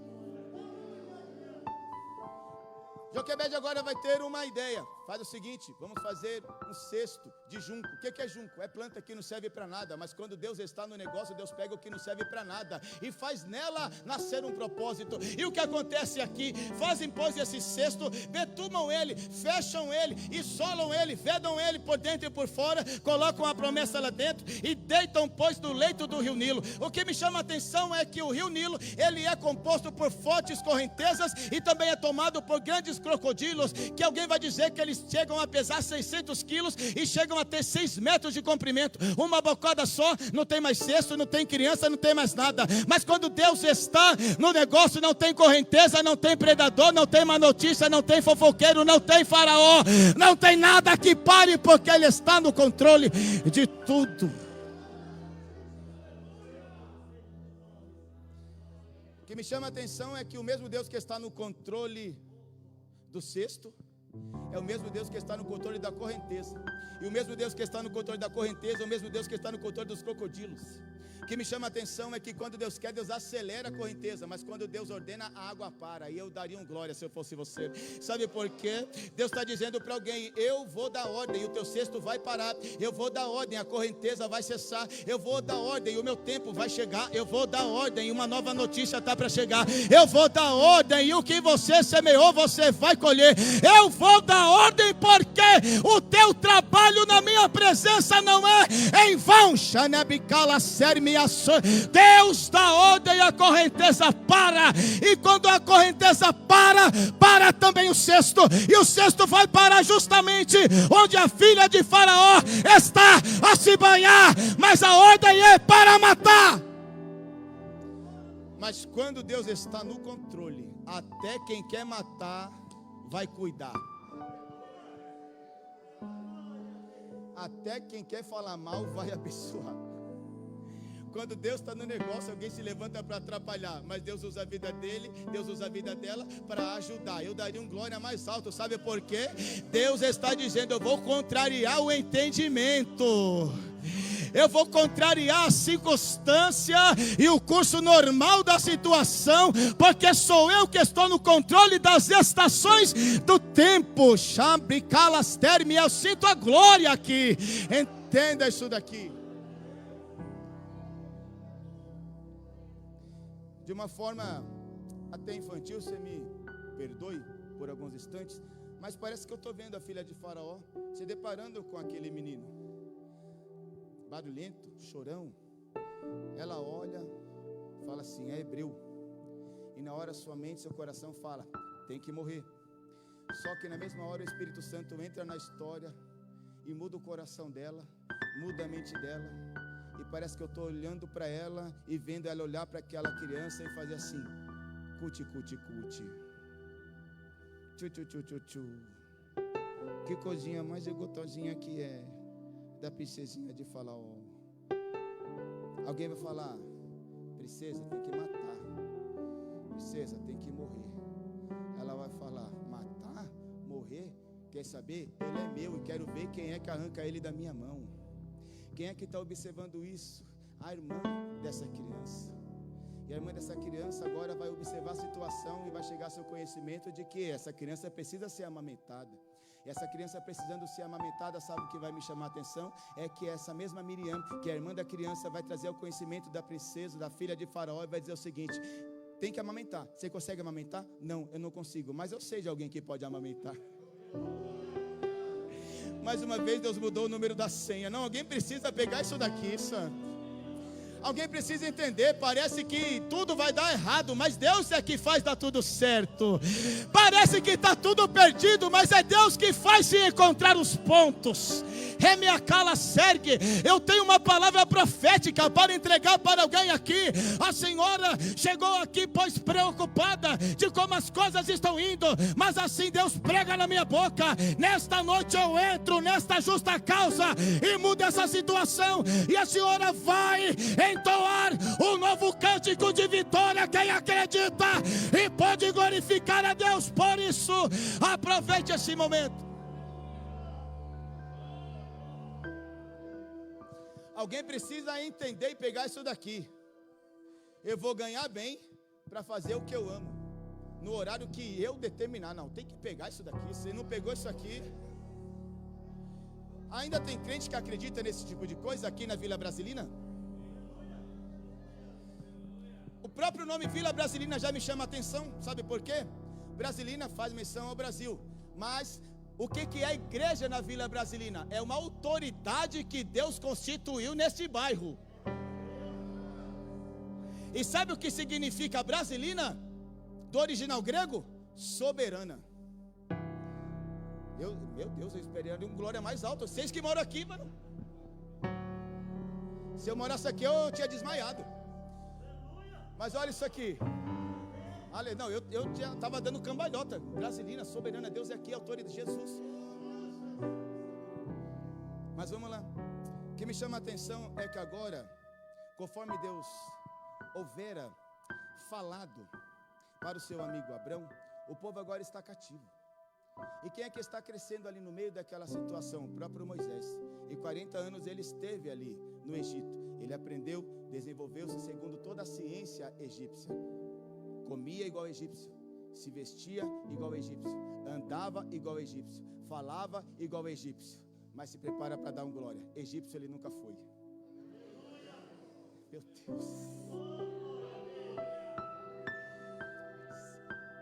Joquebed agora vai ter uma ideia. Faz o seguinte, vamos fazer um cesto de junco. O que é junco? É planta que não serve para nada, mas quando Deus está no negócio, Deus pega o que não serve para nada e faz nela nascer um propósito. E o que acontece aqui? Fazem, pois, esse cesto, betumam ele, fecham ele, isolam ele, vedam ele por dentro e por fora, colocam a promessa lá dentro e deitam, pois, no leito do rio Nilo. O que me chama a atenção é que o rio Nilo, ele é composto por fortes correntezas e também é tomado por grandes crocodilos, que alguém vai dizer que eles chegam a pesar 600 quilos e chegam a ter 6 metros de comprimento. Uma bocada só, não tem mais cesto, não tem criança, não tem mais nada. Mas quando Deus está no negócio, não tem correnteza, não tem predador, não tem má notícia, não tem fofoqueiro, não tem faraó, não tem nada que pare, porque Ele está no controle de tudo. O que me chama a atenção é que o mesmo Deus que está no controle do cesto é o mesmo Deus que está no controle da correnteza. E o mesmo Deus que está no controle da correnteza é o mesmo Deus que está no controle dos crocodilos. O que me chama a atenção é que quando Deus quer, Deus acelera a correnteza, mas quando Deus ordena, a água para. E eu daria glória se eu fosse você. Sabe por quê? Deus está dizendo para alguém: eu vou dar ordem e o teu cesto vai parar. Eu vou dar ordem, a correnteza vai cessar. Eu vou dar ordem e o meu tempo vai chegar. Eu vou dar ordem e uma nova notícia está para chegar. Eu vou dar ordem e o que você semeou, você vai colher. Eu vou dar ordem porque o teu trabalho na minha presença não é em vão. Xanebicala serme. Deus dá ordem e a correnteza para. E quando a correnteza para também o cesto. E o cesto vai parar justamente onde a filha de Faraó está a se banhar. Mas a ordem é para matar. Mas quando Deus está no controle, até quem quer matar vai cuidar. Até quem quer falar mal vai abençoar. Quando Deus está no negócio, alguém se levanta para atrapalhar, mas Deus usa a vida dele, Deus usa a vida dela para ajudar. Eu daria um glória mais alto, sabe por quê? Deus está dizendo: eu vou contrariar o entendimento. Eu vou contrariar a circunstância e o curso normal da situação, porque sou eu que estou no controle das estações do tempo. Eu sinto a glória aqui. Entenda isso daqui. De uma forma até infantil, você me perdoe por alguns instantes, mas parece que eu estou vendo a filha de Faraó se deparando com aquele menino barulhento, chorão. Ela olha, fala assim: é hebreu. E na hora sua mente, seu coração fala: tem que morrer. Só que na mesma hora o Espírito Santo entra na história e muda o coração dela, muda a mente dela. E parece que eu estou olhando para ela e vendo ela olhar para aquela criança e fazer assim: cuti, cuti, cuti, tchu, tchu, tchu, tchu, tchu. Que coisinha mais gostosinha que é da princesinha de Faraó. Alguém vai falar: princesa, tem que matar. Princesa, tem que morrer. Ela vai falar: matar? Morrer? Quer saber? Ele é meu e quero ver quem é que arranca ele da minha mão. Quem é que está observando isso? A irmã dessa criança. E a irmã dessa criança agora vai observar a situação e vai chegar ao seu conhecimento de que essa criança precisa ser amamentada. E essa criança precisando ser amamentada, sabe o que vai me chamar a atenção? É que essa mesma Miriam, que é a irmã da criança, vai trazer o conhecimento da princesa, da filha de Faraó, e vai dizer o seguinte: tem que amamentar. Você consegue amamentar? Não, eu não consigo, mas eu sei de alguém que pode amamentar. Mais uma vez Deus mudou o número da senha. Não, alguém precisa pegar isso daqui, santo. Alguém precisa entender, parece que tudo vai dar errado, mas Deus é que faz dar tudo certo. Parece que está tudo perdido, mas é Deus que faz se encontrar os pontos. Remiacala Sergue. Eu tenho uma palavra profética para entregar para alguém aqui. A senhora chegou aqui pois preocupada de como as coisas estão indo, mas assim Deus prega na minha boca: nesta noite eu entro nesta justa causa e mudo essa situação, e a senhora vai entoar um novo cântico de vitória. Quem acredita e pode glorificar a Deus por isso, aproveite esse momento. Alguém precisa entender e pegar isso daqui. Eu vou ganhar bem para fazer o que eu amo, no horário que eu determinar. Não, tem que pegar isso daqui. Se não pegou isso aqui. Ainda tem crente que acredita nesse tipo de coisa aqui na Vila Brasilina? O próprio nome Vila Brasilina já me chama a atenção. Sabe por quê? Brasilina faz menção ao Brasil. Mas o que é a igreja na Vila Brasilina? É uma autoridade que Deus constituiu neste bairro. E sabe o que significa Brasilina? Do original grego? Soberana. Meu Deus, eu esperaria um glória mais alto. Vocês que moram aqui, mano. Se eu morasse aqui, eu tinha desmaiado. Mas olha isso aqui. Não, eu já estava dando cambalhota. Brasilina, soberana, Deus é aqui, autoridade de Jesus. Mas vamos lá. O que me chama a atenção é que agora, conforme Deus houvera falado para o seu amigo Abrão, o povo agora está cativo. E quem é que está crescendo ali no meio daquela situação? O próprio Moisés. E 40 anos ele esteve ali no Egito. Ele aprendeu, desenvolveu-se segundo toda a ciência egípcia. Comia igual egípcio, se vestia igual egípcio, andava igual egípcio, falava igual egípcio. Mas se prepara para dar um glória. Egípcio ele nunca foi. Meu Deus.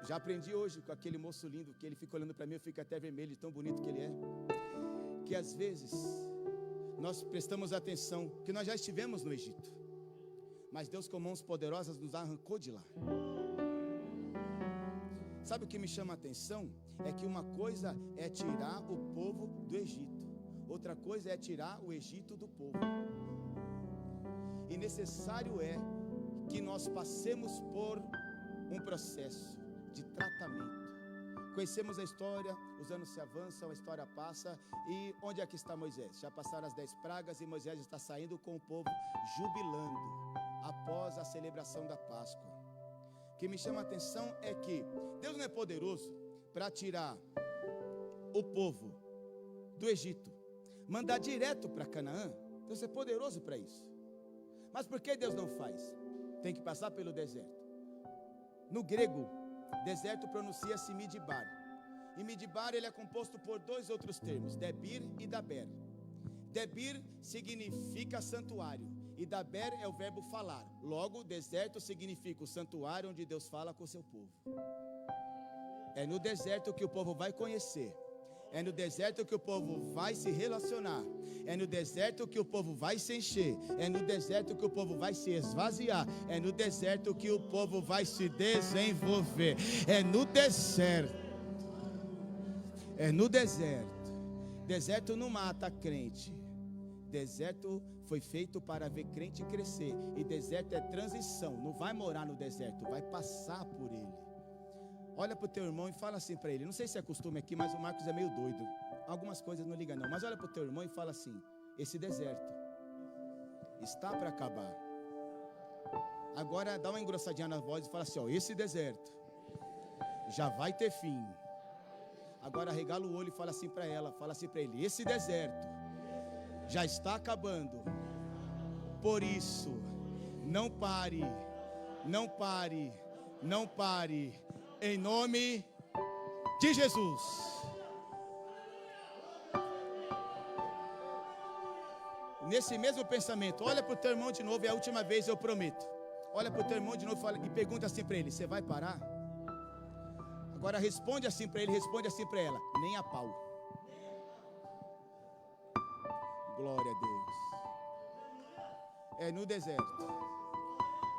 Já aprendi hoje com aquele moço lindo, que ele fica olhando para mim, eu fico até vermelho, de tão bonito que ele é. Que às vezes nós prestamos atenção, que nós já estivemos no Egito, mas Deus com mãos poderosas nos arrancou de lá. Sabe o que me chama a atenção? É que uma coisa é tirar o povo do Egito, outra coisa é tirar o Egito do povo. E necessário é que nós passemos por um processo de tratamento. Conhecemos a história, os anos se avançam, a história passa. E onde é que está Moisés? Já passaram as 10 pragas e Moisés está saindo com o povo jubilando após a celebração da Páscoa. O que me chama a atenção é que Deus não é poderoso para tirar o povo do Egito, mandar direto para Canaã. Deus é poderoso para isso. Mas por que Deus não faz? Tem que passar pelo deserto. No grego, deserto pronuncia-se Midbar. E Midbar ele é composto por 2 outros termos, Debir e Daber. Debir significa santuário e Daber é o verbo falar. Logo, deserto significa o santuário onde Deus fala com o seu povo. É no deserto que o povo vai conhecer. É no deserto que o povo vai se relacionar. É no deserto que o povo vai se encher. É no deserto que o povo vai se esvaziar. É no deserto que o povo vai se desenvolver. É no deserto. É no deserto. Deserto não mata crente. Deserto foi feito para ver crente crescer. E deserto é transição. Não vai morar no deserto, vai passar por ele. Olha para o teu irmão e fala assim para ele. Não sei se é costume aqui, mas o Marcos é meio doido. Algumas coisas não liga não. Mas olha para o teu irmão e fala assim: esse deserto está para acabar. Agora dá uma engrossadinha na voz e fala assim: ó, esse deserto já vai ter fim. Agora regala o olho e fala assim para ela, fala assim para ele: esse deserto já está acabando. Por isso, não pare, não pare, não pare. Em nome de Jesus. Nesse mesmo pensamento, olha para o teu irmão de novo, é a última vez, eu prometo. Olha para o teu irmão de novo e pergunta assim para ele: você vai parar? Agora responde assim para ele, responde assim para ela: nem a pau. Glória a Deus. É no deserto.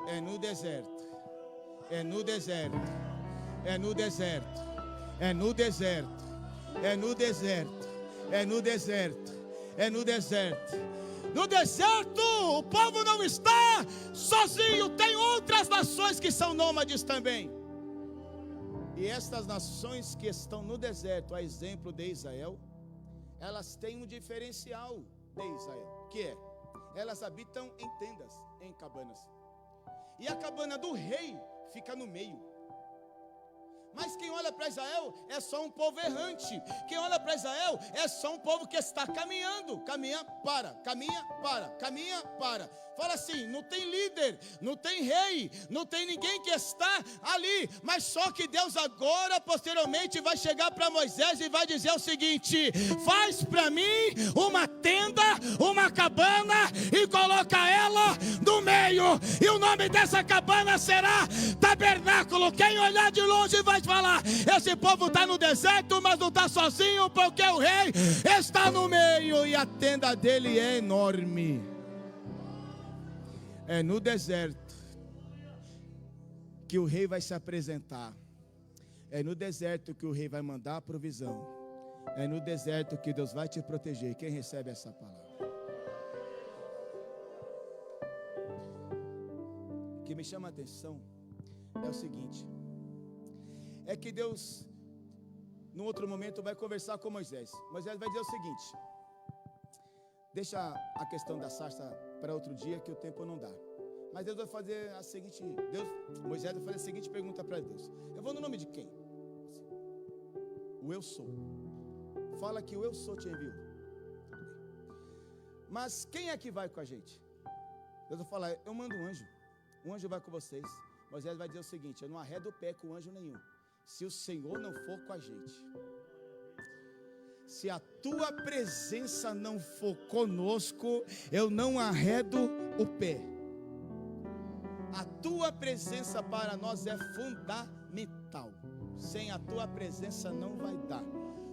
É no deserto. É no deserto. É no deserto, é no deserto, é no deserto, é no deserto, É no deserto. No deserto, o povo não está sozinho. Tem outras nações que são nômades também. E estas nações que estão no deserto, a exemplo de Israel, elas têm um diferencial de Israel, que é, elas habitam em tendas, em cabanas. E a cabana do rei fica no meio. Mas quem olha para Israel é só um povo errante. Quem olha para Israel é só um povo que está caminhando. Caminha, para, caminha, para, caminha, para. Fala assim, não tem líder, não tem rei, não tem ninguém que está ali. Mas só que Deus agora, posteriormente, vai chegar para Moisés e vai dizer o seguinte: faz para mim uma tenda, uma cabana e coloca ela no meio. E o nome dessa cabana será tabernáculo. Quem olhar de longe vai falar: esse povo está no deserto, mas não está sozinho, porque o rei está no meio e a tenda dele é enorme. É no deserto que o rei vai se apresentar. É no deserto que o rei vai mandar a provisão. É no deserto que Deus vai te proteger. Quem recebe essa palavra? O que me chama a atenção é o seguinte: é que Deus, num outro momento, vai conversar com Moisés. Moisés vai dizer o seguinte: deixa a questão da sarça para outro dia, que o tempo não dá. Mas Deus vai fazer a seguinte, Moisés vai fazer a seguinte pergunta para Deus: eu vou no nome de quem? O eu sou. Fala que o eu sou te enviou. Mas quem é que vai com a gente? Deus vai falar: eu mando um anjo. Um anjo vai com vocês. Moisés vai dizer o seguinte: eu não arredo o pé com anjo nenhum, se o Senhor não for com a gente. Se a tua presença não for conosco, eu não arredo o pé. A tua presença para nós é fundamental. Sem a tua presença não vai dar.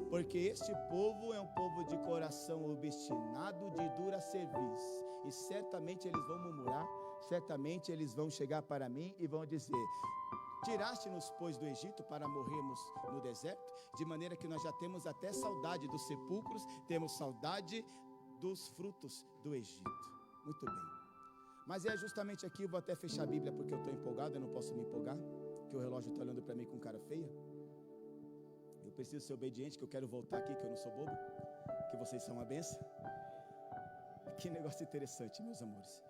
Porque este povo é um povo de coração obstinado, de dura cerviz. E certamente eles vão murmurar, certamente eles vão chegar para mim e vão dizer: tiraste-nos, pois, do Egito para morrermos no deserto, de maneira que nós já temos até saudade dos sepulcros, temos saudade dos frutos do Egito. Muito bem. Mas é justamente aqui, eu vou até fechar a Bíblia porque eu estou empolgado, eu não posso me empolgar, que o relógio está olhando para mim com cara feia. Eu preciso ser obediente, que eu quero voltar aqui, que eu não sou bobo, que vocês são uma bênção. Que negócio interessante, meus amores.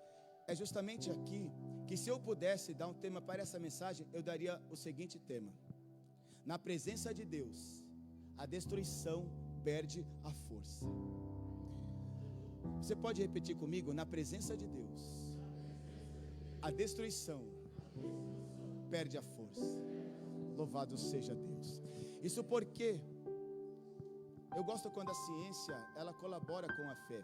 É justamente aqui que, se eu pudesse dar um tema para essa mensagem, eu daria o seguinte tema: na presença de Deus, a destruição perde a força. Você pode repetir comigo? Na presença de Deus, a destruição perde a força. Louvado seja Deus. Isso porque eu gosto quando a ciência ela colabora com a fé.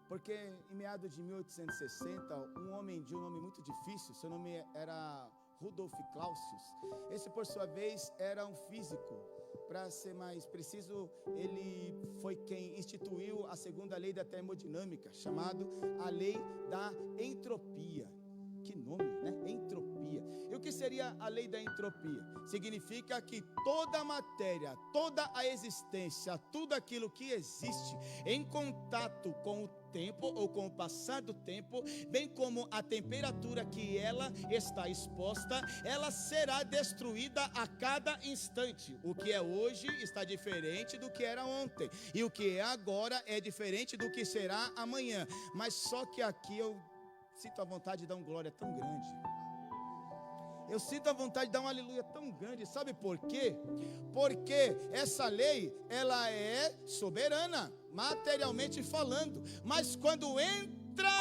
Porque em meados de 1860, um homem de um nome muito difícil, seu nome era Rudolf Clausius. Esse, por sua vez, era um físico. Para ser mais preciso, ele foi quem instituiu a segunda lei da termodinâmica, chamado a lei da entropia. Que nome, né? Entropia. E o que seria a lei da entropia? Significa que toda a matéria, toda a existência, tudo aquilo que existe em contato com o tempo ou com o passar do tempo, bem como a temperatura que ela está exposta, ela será destruída a cada instante. O que é hoje está diferente do que era ontem, e o que é agora é diferente do que será amanhã. Mas só que aqui eu sinto a vontade de dar uma glória tão grande. Eu sinto a vontade de dar um aleluia tão grande. Sabe por quê? Porque essa lei, ela é soberana, materialmente falando. Mas quando entra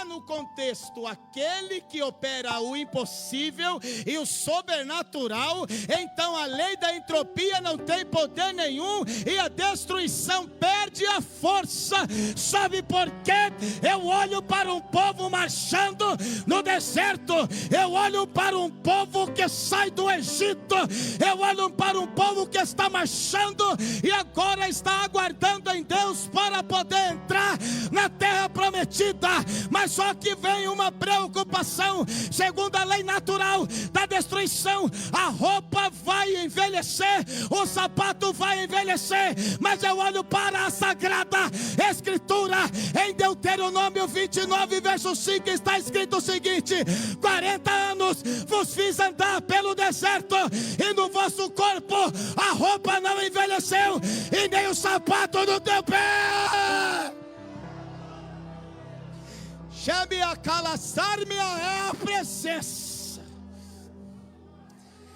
no contexto aquele que opera o impossível e o sobrenatural, então a lei da entropia não tem poder nenhum e a destruição perde a força. Sabe por quê? Eu olho para um povo marchando no deserto, eu olho para um povo que sai do Egito, eu olho para um povo que está marchando e agora está aguardando em Deus para poder entrar na terra prometida. prometida, mas só que vem uma preocupação, segundo a lei natural da destruição. A roupa vai envelhecer, o sapato vai envelhecer, mas eu olho para a Sagrada Escritura, em Deuteronômio 29, verso 5, está escrito o seguinte: 40 anos vos fiz andar pelo deserto, e no vosso corpo a roupa não envelheceu, e nem o sapato no teu pé. Chame a calaçar-me, é a presença,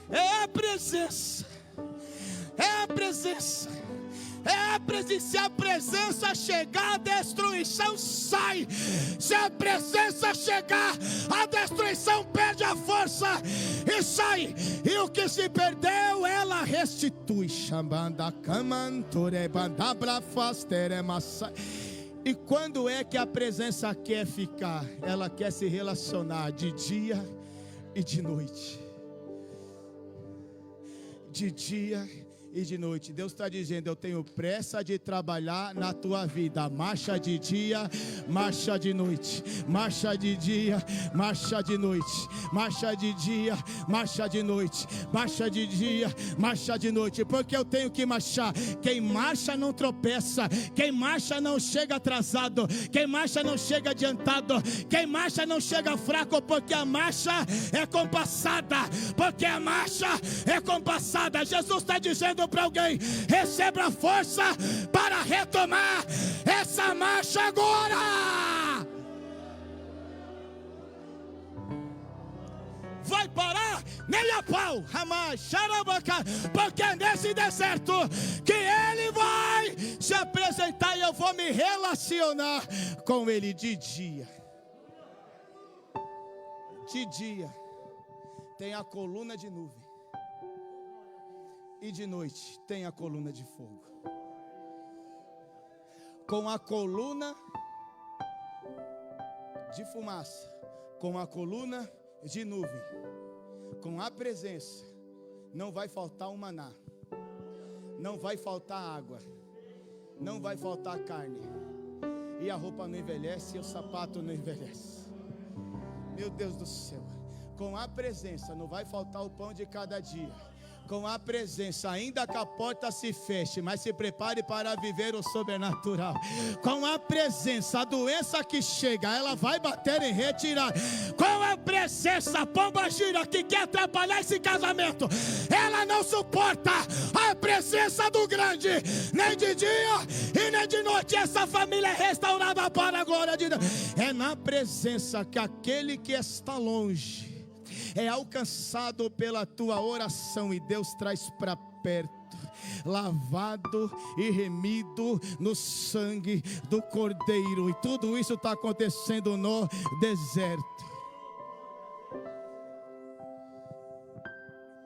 é a presença, é a presença. É a presença. Se a presença chegar, a destruição sai. Se a presença chegar, a destruição perde a força e sai. E o que se perdeu, ela restitui. E quando é que a presença quer ficar? Ela quer se relacionar de dia e de noite. De dia e de noite. Deus está dizendo: eu tenho pressa de trabalhar na tua vida. Marcha de dia, marcha de noite. Marcha de dia, marcha de noite. Marcha de dia, marcha de noite. Marcha de dia, marcha de noite. Porque eu tenho que marchar. Quem marcha não tropeça. Quem marcha não chega atrasado. Quem marcha não chega adiantado. Quem marcha não chega fraco. Porque a marcha é compassada. Porque a marcha é compassada. Jesus está dizendo para alguém: receba a força para retomar essa marcha agora. Vai parar nem a pau, porque é nesse deserto que ele vai se apresentar e eu vou me relacionar com ele de dia. De dia tem a coluna de nuvem, e de noite tem a coluna de fogo. Com a coluna de fumaça, com a coluna de nuvem, com a presença, não vai faltar o maná, não vai faltar água, não vai faltar carne, e a roupa não envelhece, e o sapato não envelhece. Meu Deus do céu, com a presença não vai faltar o pão de cada dia. Com a presença, ainda que a porta se feche, mas se prepare para viver o sobrenatural. Com a presença, a doença que chega, ela vai bater em retirar. Com a presença, a pomba gira que quer atrapalhar esse casamento, ela não suporta a presença do grande, nem de dia e nem de noite. Essa família é restaurada para a glória de Deus. É na presença que aquele que está longe é alcançado pela tua oração, e Deus traz para perto, lavado e remido no sangue do Cordeiro. E tudo isso está acontecendo no deserto.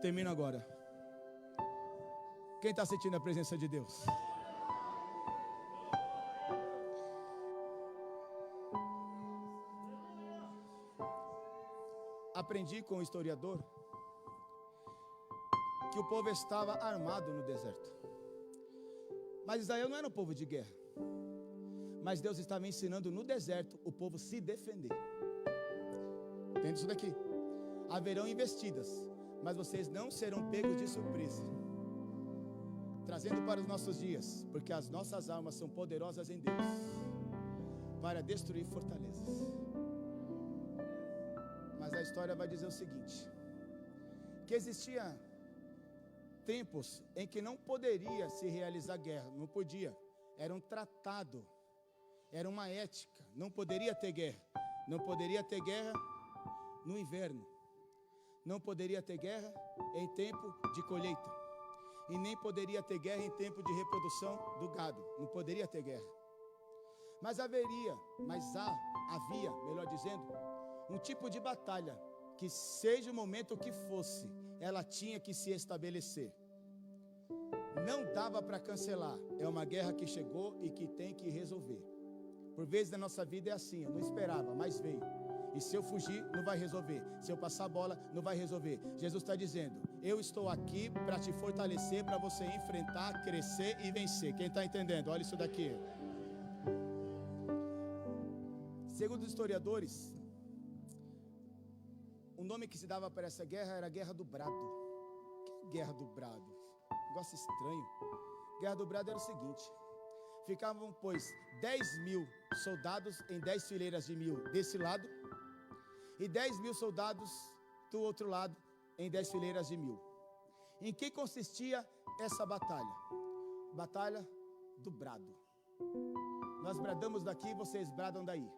Termino agora. Quem está sentindo a presença de Deus? Aprendi com o historiador que o povo estava armado no deserto. Mas Israel não era um povo de guerra. Mas Deus estava ensinando no deserto o povo se defender. Entende isso daqui? Haverão investidas, mas vocês não serão pegos de surpresa. Trazendo para os nossos dias, porque as nossas armas são poderosas em Deus para destruir fortalezas. Mas a história vai dizer o seguinte: que existia tempos em que não poderia se realizar guerra, não podia, era um tratado, era uma ética, não poderia ter guerra. Não poderia ter guerra no inverno, não poderia ter guerra em tempo de colheita, e nem poderia ter guerra em tempo de reprodução do gado, não poderia ter guerra. Mas havia, melhor dizendo, um tipo de batalha que, seja o momento que fosse, ela tinha que se estabelecer. Não dava para cancelar. É uma guerra que chegou e que tem que resolver. Por vezes na nossa vida é assim: eu não esperava, mas veio. E se eu fugir, não vai resolver. Se eu passar a bola, não vai resolver. Jesus está dizendo: eu estou aqui para te fortalecer, para você enfrentar, crescer e vencer. Quem está entendendo? Olha isso daqui. Segundo os historiadores, o nome que se dava para essa guerra era a Guerra do Brado. Que Guerra do Brado? Negócio estranho. Guerra do Brado era o seguinte: ficavam, pois, 10.000 soldados em 10 fileiras de 1.000 desse lado, e 10.000 soldados do outro lado em 10 fileiras de 1.000. Em que consistia essa batalha? Batalha do brado. Nós bradamos daqui, vocês bradam daí.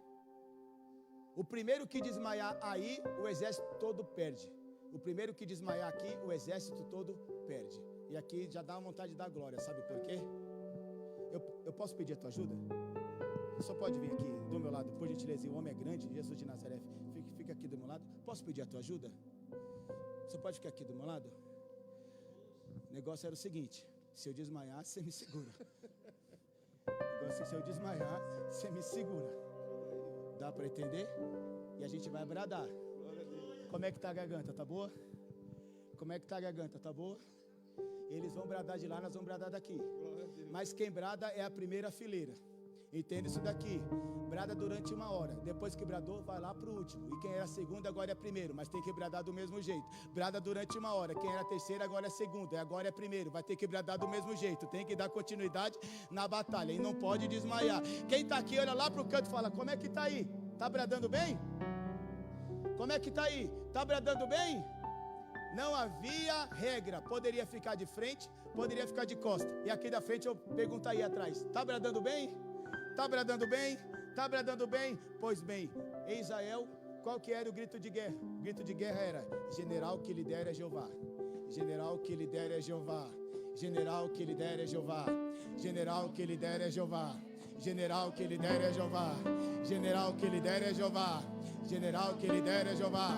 O primeiro que desmaiar aí, o exército todo perde. O primeiro que desmaiar aqui, o exército todo perde. E aqui já dá uma vontade de dar glória, sabe por quê? Eu posso pedir a tua ajuda? Só pode vir aqui do meu lado, por gentileza. O homem é grande, Jesus de Nazaré. Fica aqui do meu lado. Posso pedir a tua ajuda? Você pode ficar aqui do meu lado? O negócio era o seguinte: se eu desmaiar, você me segura. O negócio é: se eu desmaiar, você me segura. Dá para entender? E a gente vai bradar. Como é que tá a garganta? Tá boa? Como é que tá a garganta? Tá boa? Eles vão bradar de lá, nós vamos bradar daqui. Mas quem brada é a primeira fileira. Entende isso daqui? Brada durante 1 hora. Depois que bradou, vai lá pro último. E quem era segundo agora é primeiro, mas tem que bradar do mesmo jeito. Brada durante 1 hora. Quem era terceiro agora é segundo, e agora é primeiro. Vai ter que bradar do mesmo jeito. Tem que dar continuidade na batalha e não pode desmaiar. Quem tá aqui olha lá pro canto e fala: como é que tá aí? Tá bradando bem? Como é que tá aí? Tá bradando bem? Não havia regra. Poderia ficar de frente, poderia ficar de costa. E aqui da frente eu pergunto aí atrás: tá bradando bem? Tá bradando bem? Tá bradando bem? Pois bem, em Israel, qual que era o grito de guerra? O grito de guerra era: general que lidera é Jeová. General que lidera é Jeová. General que lidera é Jeová. General que lidera é Jeová. General que lidera é Jeová. General que lidera é Jeová. General que lidera é Jeová.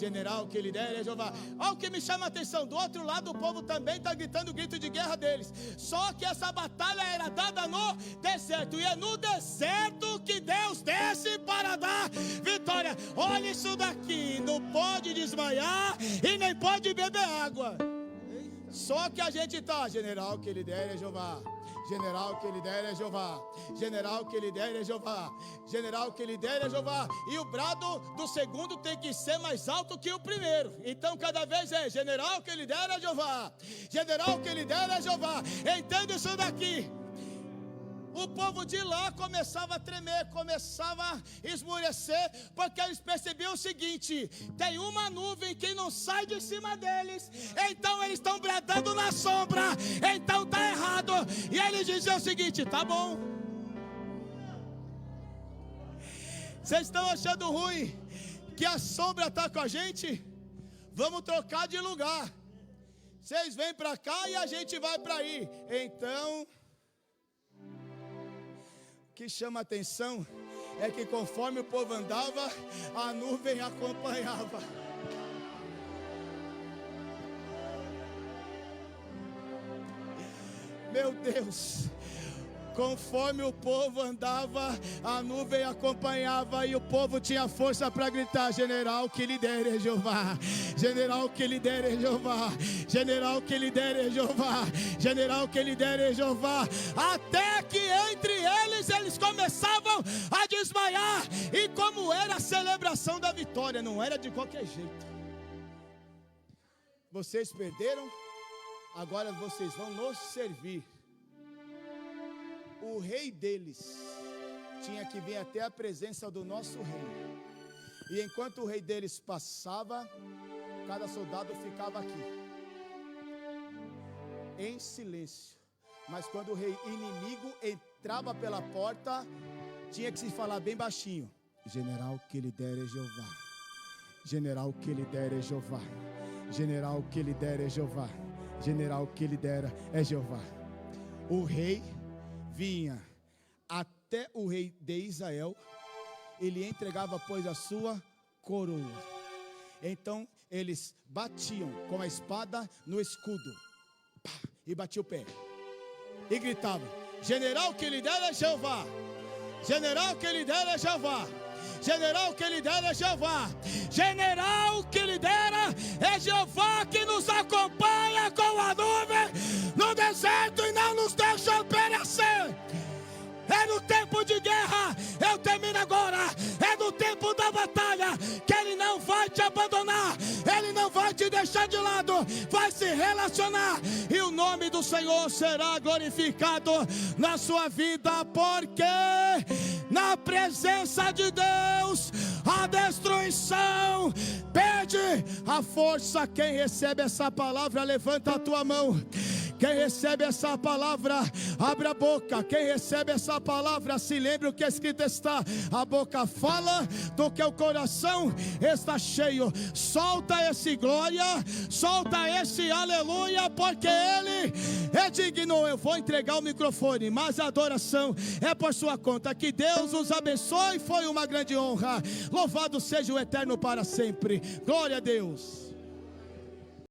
General que lidera é Jeová. Olha o que me chama a atenção: do outro lado o povo também está gritando o grito de guerra deles. Só que essa batalha era dada no deserto. E é no deserto que Deus desce para dar vitória. Olha isso daqui: não pode desmaiar e nem pode beber água. Só que a gente está: general que lidera é Jeová. General que lidera é Jeová. General que lidera é Jeová. General que lidera é Jeová. E o brado do segundo tem que ser mais alto que o primeiro. Então cada vez é: general que lidera é Jeová. General que lidera é Jeová. Entende isso daqui? O povo de lá começava a tremer, começava a esmurecer, porque eles percebiam o seguinte: tem uma nuvem que não sai de cima deles, então eles estão bradando na sombra, então está errado. E eles diziam o seguinte: tá bom, vocês estão achando ruim que a sombra está com a gente? Vamos trocar de lugar. Vocês vêm para cá e a gente vai para aí. Então, o que chama a atenção é que conforme o povo andava, a nuvem acompanhava. Meu Deus! Conforme o povo andava, a nuvem acompanhava e o povo tinha força para gritar: general que lidera é Jeová. General que lidera é Jeová. General que lidera é Jeová. General que lidera é Jeová. Até que entre eles começavam a desmaiar. E como era a celebração da vitória, não era de qualquer jeito. Vocês perderam, agora vocês vão nos servir. O rei deles tinha que vir até a presença do nosso rei. E enquanto o rei deles passava, cada soldado ficava aqui, em silêncio. Mas quando o rei inimigo entrava pela porta, tinha que se falar bem baixinho: general que lidera é Jeová. General que lidera é Jeová. General que lidera é Jeová. General que lidera é Jeová. O rei vinha até o rei de Israel, ele entregava, pois, a sua coroa. Então eles batiam com a espada no escudo, pá, e batiam o pé e gritavam: general que lidera é Jeová. General que lidera é Jeová. General que lidera é Jeová. General que lidera é Jeová, que nos acompanha com a nuvem no deserto e não nos deixa perecer. É no tempo de guerra, eu termino agora, é no tempo da batalha, que Ele não vai te abandonar, Ele não vai te deixar de lado, vai se relacionar, e o nome do Senhor será glorificado na sua vida, porque na presença de Deus a destruição perde a força. Quem recebe essa palavra, levanta a tua mão. Quem recebe essa palavra, abre a boca. Quem recebe essa palavra, se lembre o que escrito está: a boca fala do que o coração está cheio. Solta esse glória, solta esse aleluia, porque Ele é digno. Eu vou entregar o microfone, mas a adoração é por sua conta. Que Deus nos abençoe, foi uma grande honra. Louvado seja o Eterno para sempre. Glória a Deus.